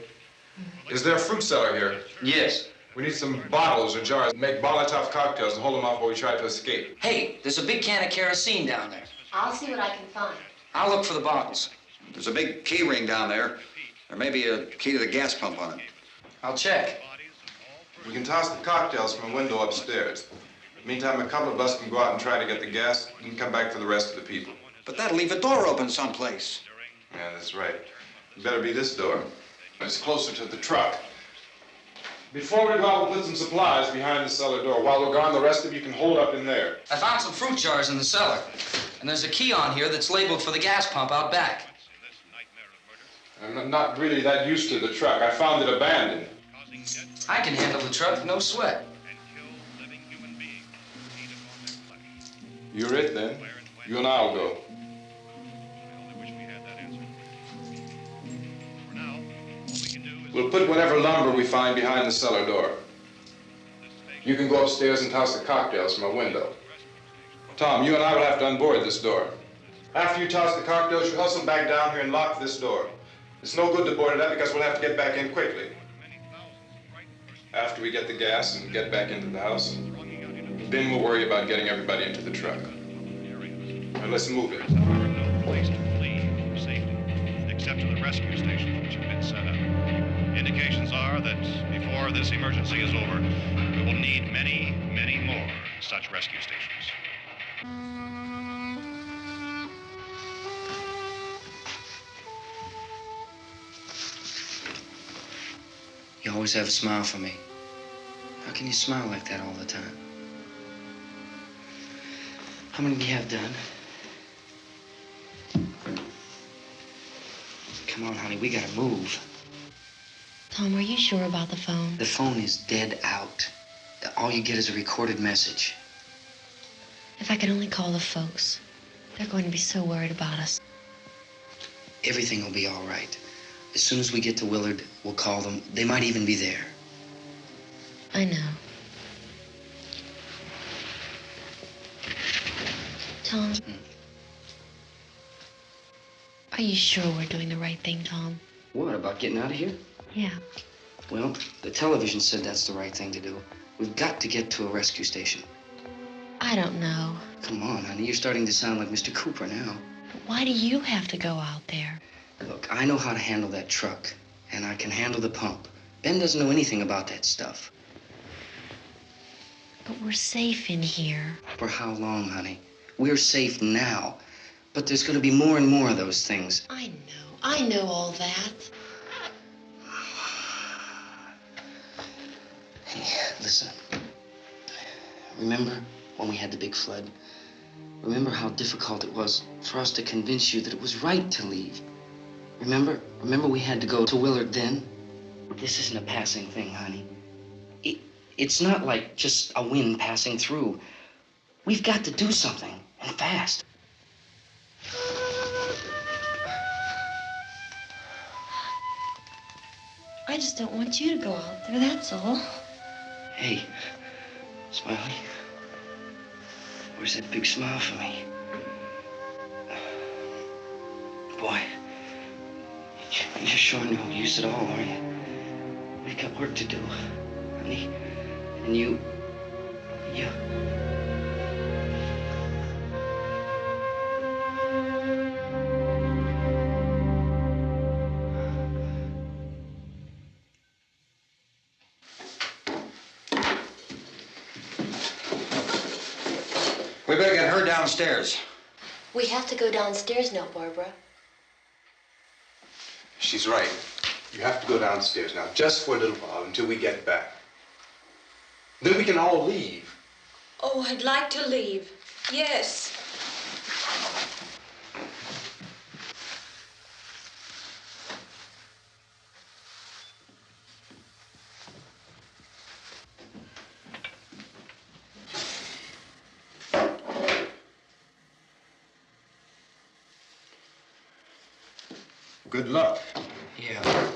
Is there a fruit cellar here? Yes. We need some bottles or jars. Make Molotov cocktails and hold them off while we try to escape. Hey, there's a big can of kerosene down there. I'll see what I can find. I'll look for the bottles. There's a big key ring down there. There may be a key to the gas pump on it. I'll check. We can toss the cocktails from a window upstairs. Meantime, a couple of us can go out and try to get the gas and come back for the rest of the people. But that'll leave a door open someplace. Yeah, that's right. It better be this door. It's closer to the truck. Before we go out, we'll put some supplies behind the cellar door. While we're gone, the rest of you can hold up in there. I found some fruit jars in the cellar. And there's a key on here that's labeled for the gas pump out back. I'm not really that used to the truck. I found it abandoned. I can handle the truck, no sweat. You're it, then. You and I'll go. We'll put whatever lumber we find behind the cellar door. You can go upstairs and toss the cocktails from a window. Tom, you and I will have to unboard this door. After you toss the cocktails, you hustle back down here and lock this door. It's no good to board it up because we'll have to get back in quickly. After we get the gas and get back into the house, then we'll worry about getting everybody into the truck. Now let's move it. No place to flee for safety, except to the rescue stations which have been set up. Indications are that before this emergency is over, we will need many, many more such rescue stations. You always have a smile for me. How can you smile like that all the time? How many do you have done? Come on, honey, we gotta move. Tom, are you sure about the phone? The phone is dead out. All you get is a recorded message. If I could only call the folks. They're going to be so worried about us. Everything will be all right. As soon as we get to Willard, we'll call them. They might even be there. I know. Tom? Are you sure we're doing the right thing, Tom? What, about getting out of here? Yeah. Well, the television said that's the right thing to do. We've got to get to a rescue station. I don't know. Come on, honey, you're starting to sound like Mr. Cooper now. But why do you have to go out there? Look, I know how to handle that truck, and I can handle the pump. Ben doesn't know anything about that stuff. But we're safe in here. For how long, honey? We're safe now. But there's going to be more and more of those things. I know all that. Hey, listen. Remember when we had the big flood? Remember how difficult it was for us to convince you that it was right to leave? Remember we had to go to Willard then? This isn't a passing thing, honey. It's not like just a wind passing through. We've got to do something, and fast. I just don't want you to go out there, that's all. Hey, Smiley. Where's that big smile for me? Boy, you're sure no use at all, are you? We've got work to do, honey. And you... We better get her downstairs. We have to go downstairs now, Barbara. She's right. You have to go downstairs now, just for a little while, until we get back. Then we can all leave. Oh, I'd like to leave. Yes. Good luck. Yeah.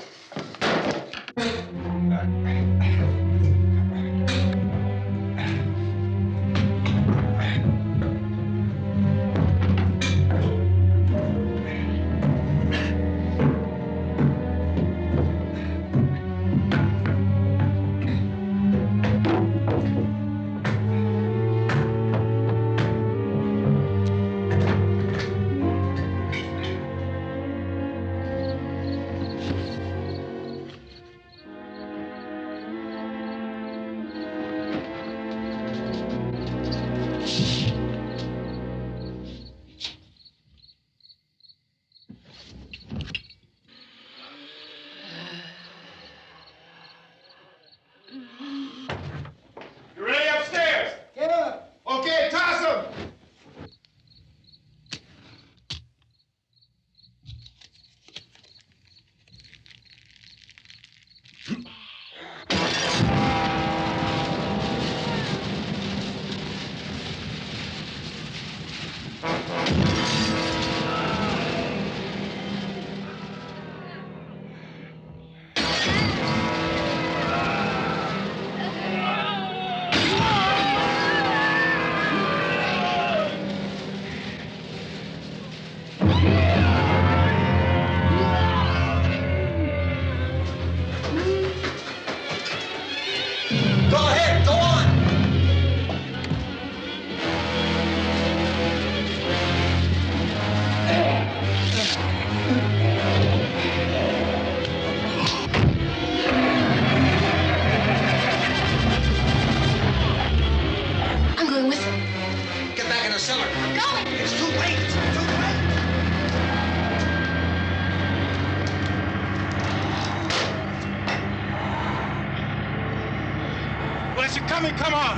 coming, come on!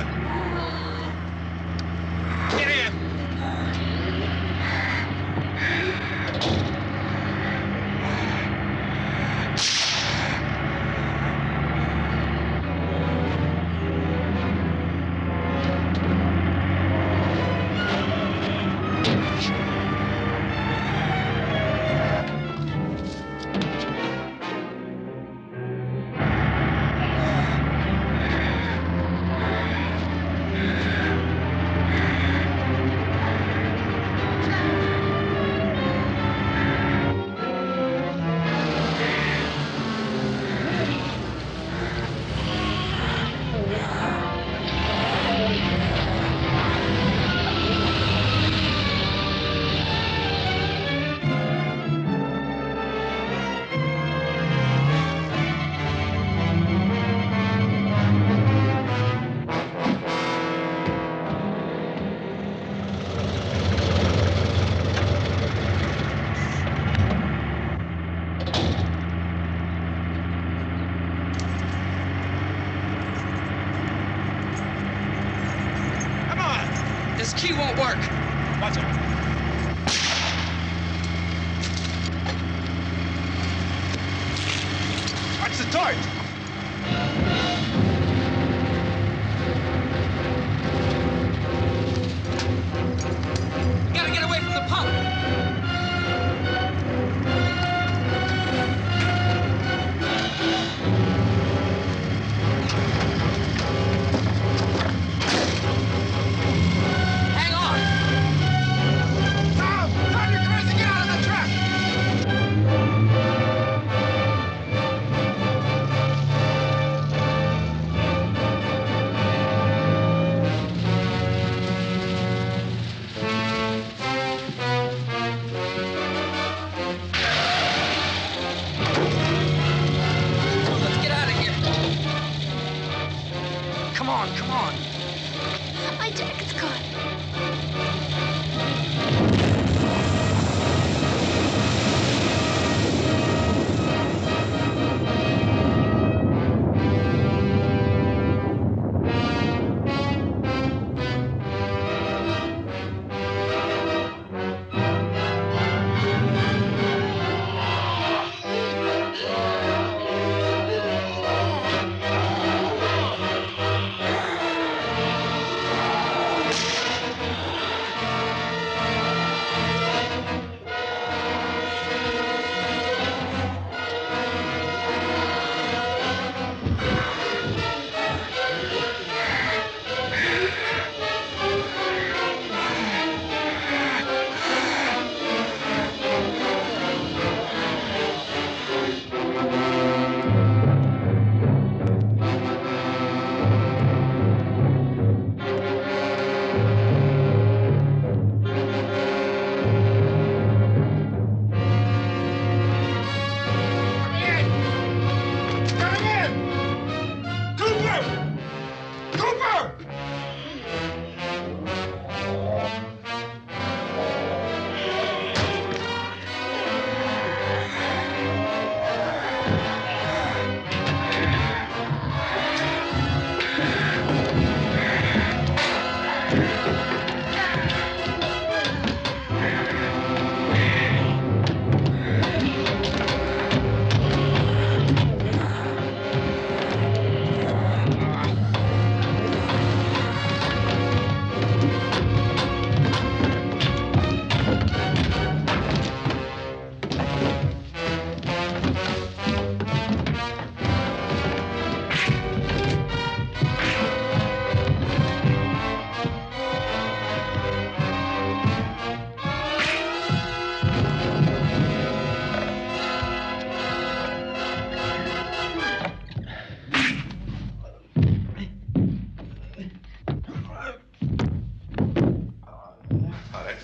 Get in! This key won't work. Watch it. Watch the torch. We gotta get away from the pump. Come on. My jacket's caught.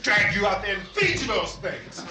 Drag you out there and feed you those things.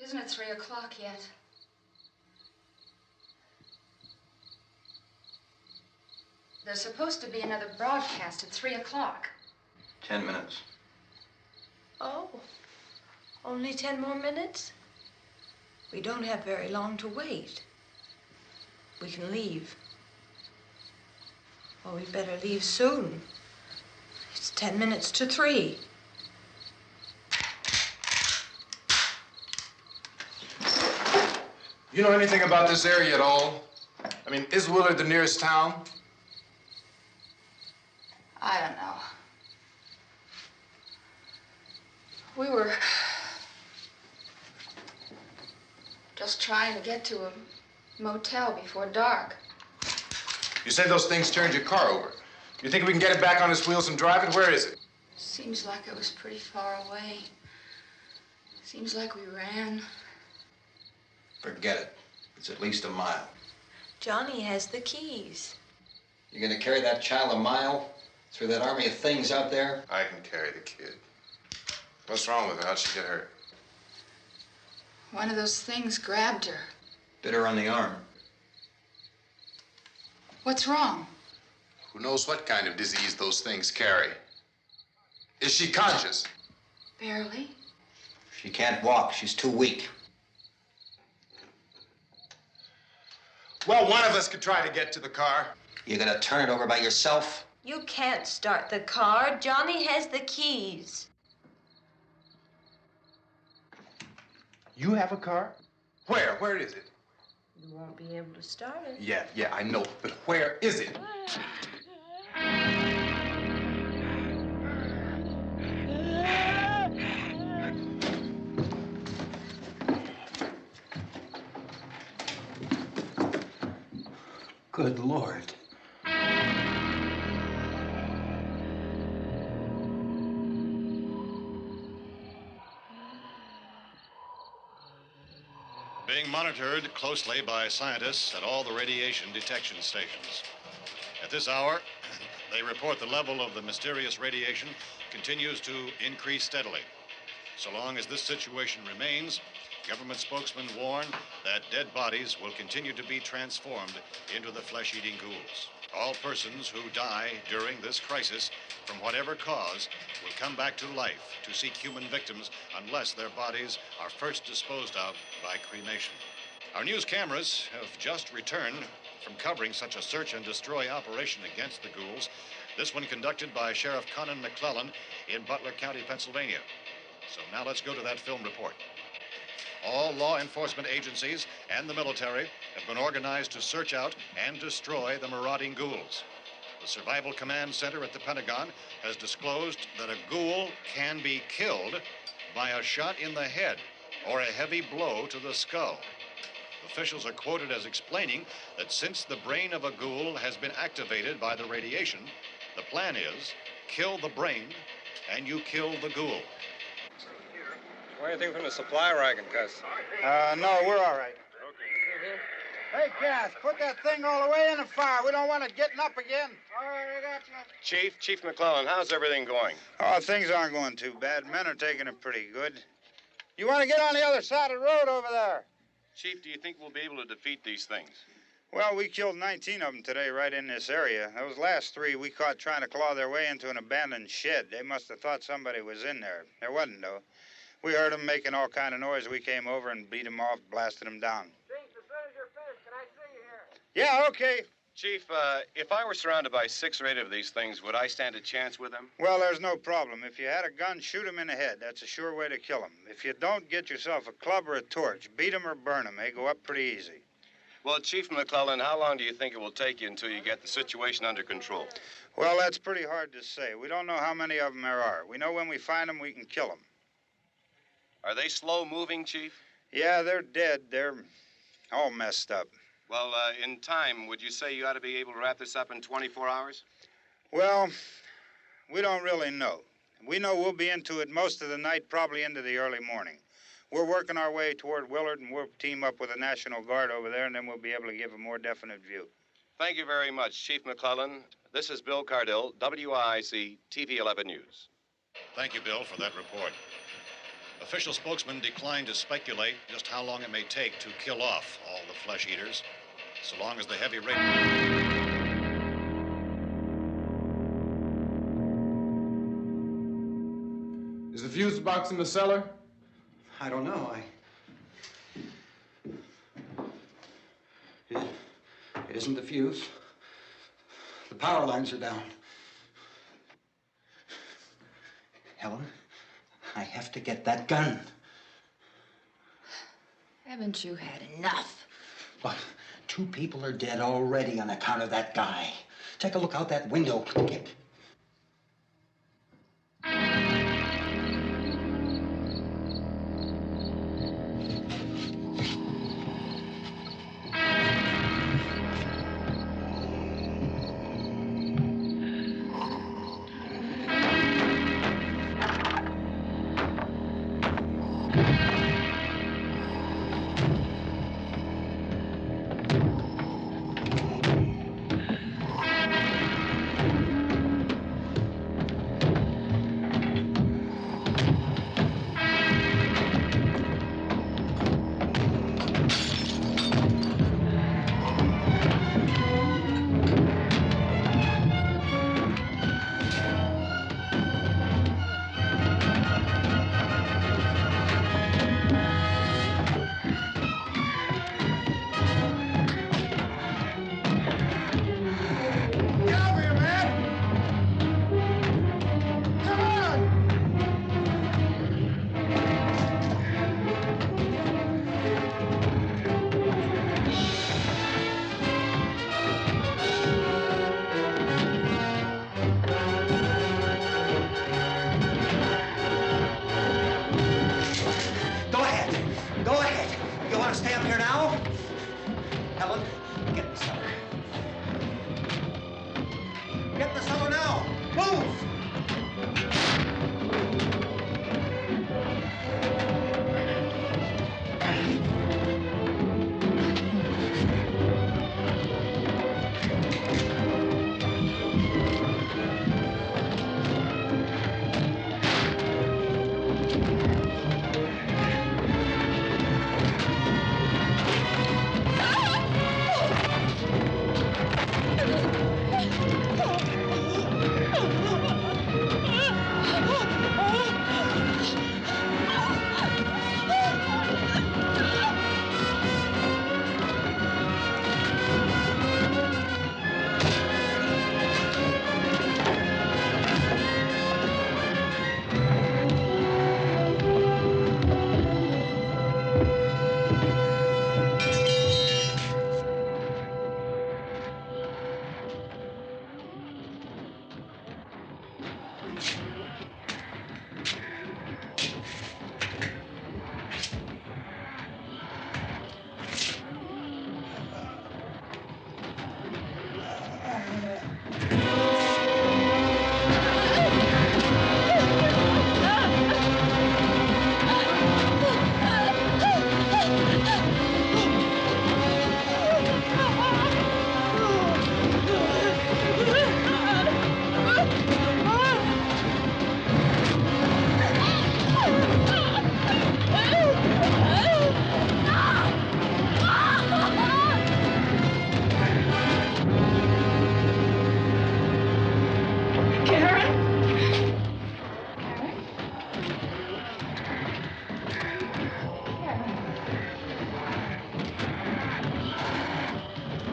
Isn't it 3 o'clock yet? There's supposed to be another broadcast at 3 o'clock. 10 minutes. Oh, only 10 more minutes? We don't have very long to wait. We can leave. Well, we'd better leave soon. It's 10 minutes to 3. You know anything about this area at all? I mean, is Willard the nearest town? I don't know. We were just trying to get to a motel before dark. You said those things turned your car over. You think we can get it back on its wheels and drive it? Where is it? Seems like it was pretty far away. Seems like we ran. Forget it. It's at least a mile. Johnny has the keys. You're gonna carry that child a mile through that army of things out there? I can carry the kid. What's wrong with her? How'd she get hurt? One of those things grabbed her. Bit her on the arm. What's wrong? Who knows what kind of disease those things carry? Is she conscious? Barely. She can't walk. She's too weak. Well, one of us could try to get to the car. You gonna turn it over by yourself? You can't start the car. Johnny has the keys. You have a car? Where? Where is it? You won't be able to start it. Yeah, I know. But where is it? Good Lord. Being monitored closely by scientists at all the radiation detection stations. At this hour, they report the level of the mysterious radiation continues to increase steadily. So long as this situation remains, government spokesmen warn that dead bodies will continue to be transformed into the flesh-eating ghouls. All persons who die during this crisis, from whatever cause, will come back to life to seek human victims unless their bodies are first disposed of by cremation. Our news cameras have just returned from covering such a search and destroy operation against the ghouls, this one conducted by Sheriff Conan McClellan in Butler County, Pennsylvania. So now let's go to that film report. All law enforcement agencies and the military have been organized to search out and destroy the marauding ghouls. The Survival Command Center at the Pentagon has disclosed that a ghoul can be killed by a shot in the head or a heavy blow to the skull. Officials are quoted as explaining that since the brain of a ghoul has been activated by the radiation, the plan is kill the brain and you kill the ghoul. Anything from the supply wagon, Cuz? No, we're all right. Hey, Cass, put that thing all the way in the fire. We don't want it getting up again. All right, I got you. Chief McClellan, how's everything going? Oh, things aren't going too bad. Men are taking it pretty good. You want to get on the other side of the road over there? Chief, do you think we'll be able to defeat these things? Well, we killed 19 of them today right in this area. Those last 3 we caught trying to claw their way into an abandoned shed. They must have thought somebody was in there. There wasn't, though. We heard them making all kind of noise. We came over and beat them off, blasted them down. Chief, as soon as you're finished, can I see you here? Yeah, okay. Chief, if I were surrounded by 6 or 8 of these things, would I stand a chance with them? Well, there's no problem. If you had a gun, shoot him in the head. That's a sure way to kill him. If you don't, get yourself a club or a torch. Beat him or burn him. They go up pretty easy. Well, Chief McClellan, how long do you think it will take you until you get the situation under control? Well, that's pretty hard to say. We don't know how many of them there are. We know when we find them, we can kill them. Are they slow-moving, Chief? Yeah, they're dead. They're all messed up. Well, in time, would you say you ought to be able to wrap this up in 24 hours? Well, we don't really know. We know we'll be into it most of the night, probably into the early morning. We're working our way toward Willard, and we'll team up with the National Guard over there, and then we'll be able to give a more definite view. Thank you very much, Chief McClellan. This is Bill Cardill, WIC TV 11 News. Thank you, Bill, for that report. Official spokesman declined to speculate just how long it may take to kill off all the flesh eaters, so long as the heavy rain... Is the fuse box in the cellar? I don't know. It isn't the fuse. The power lines are down. Helen, I have to get that gun. Haven't you had enough? But 2 people are dead already on account of that guy. Take a look out that window. Get...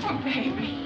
Oh, baby.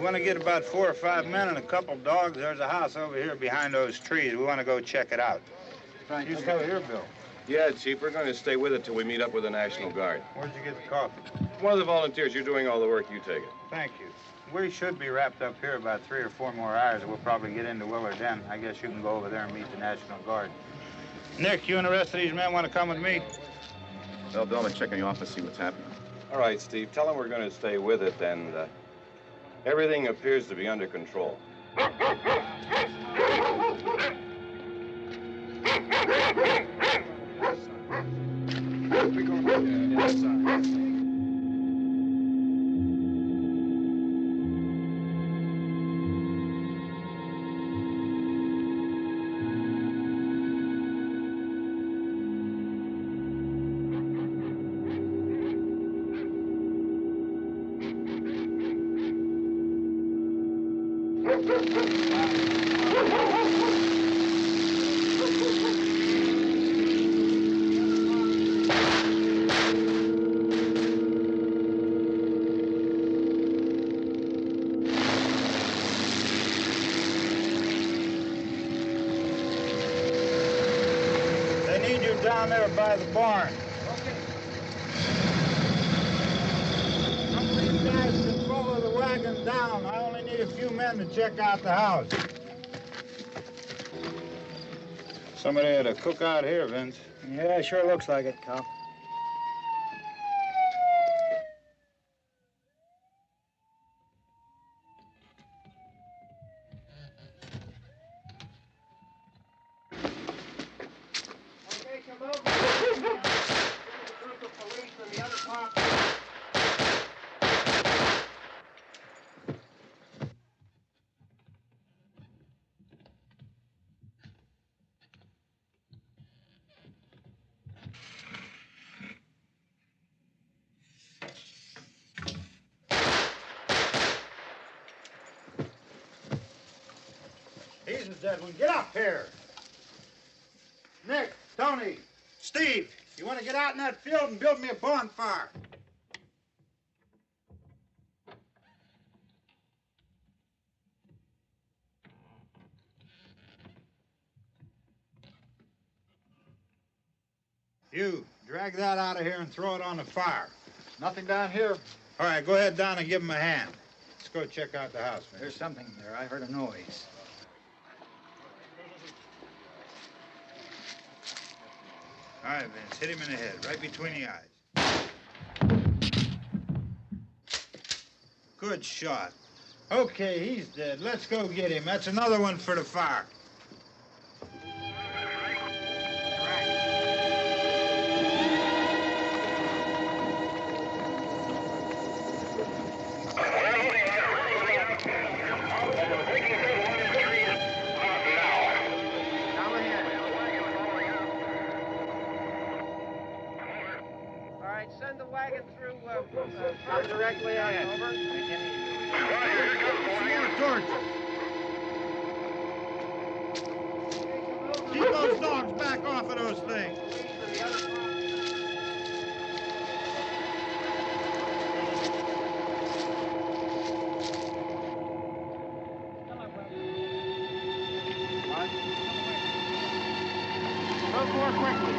want to get about 4 or 5 men and a couple dogs. There's a house over here behind those trees. We want to go check it out. Right. You stay here, Bill. Yeah, Chief, we're going to stay with it till we meet up with the National Guard. Where'd you get the coffee? One of the volunteers. You're doing all the work. You take it. Thank you. We should be wrapped up here about 3 or 4 more hours, and we'll probably get into Willard then. I guess you can go over there and meet the National Guard. Nick, you and the rest of these men want to come with me? Well, Bill, I'm check in the office, see what's happening. All right, Steve. Tell them we're going to stay with it, and everything appears to be under control. They need you down there by the barn. Some of these guys can follow the wagon down. I only need a few men to check out the house. Somebody had a cookout here, Vince. Yeah, sure looks like it, Cop. Okay, come over. Group of police and the other cops. He's the dead one. Get up here. Nick, Tony, Steve, you want to get out in that field and build me a bonfire? You, drag that out of here and throw it on the fire. Nothing down here. All right, go ahead down and give him a hand. Let's go check out the house, man. There's something there. I heard a noise. All right, Vince, hit him in the head, right between the eyes. Good shot. Okay, he's dead. Let's go get him. That's another one for the fire. All right, send the wagon through, not directly ahead. Over. More torch. Keep those dogs back off of those things. Move more quickly.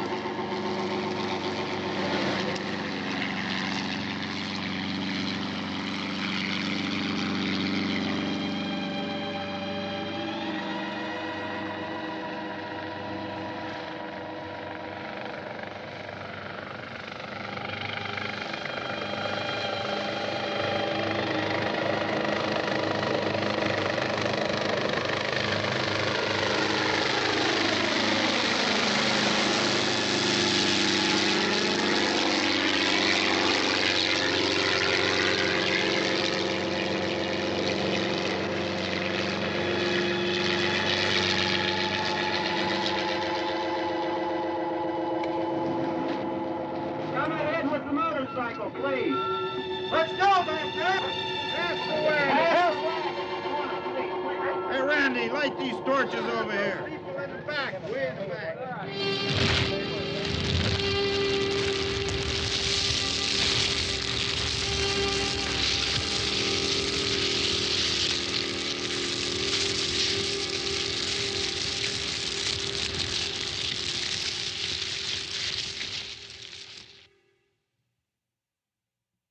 Come ahead with the motorcycle, please. Let's go back there. That's the way. Hey, Randy, light these torches over here. People in the back, way in the back.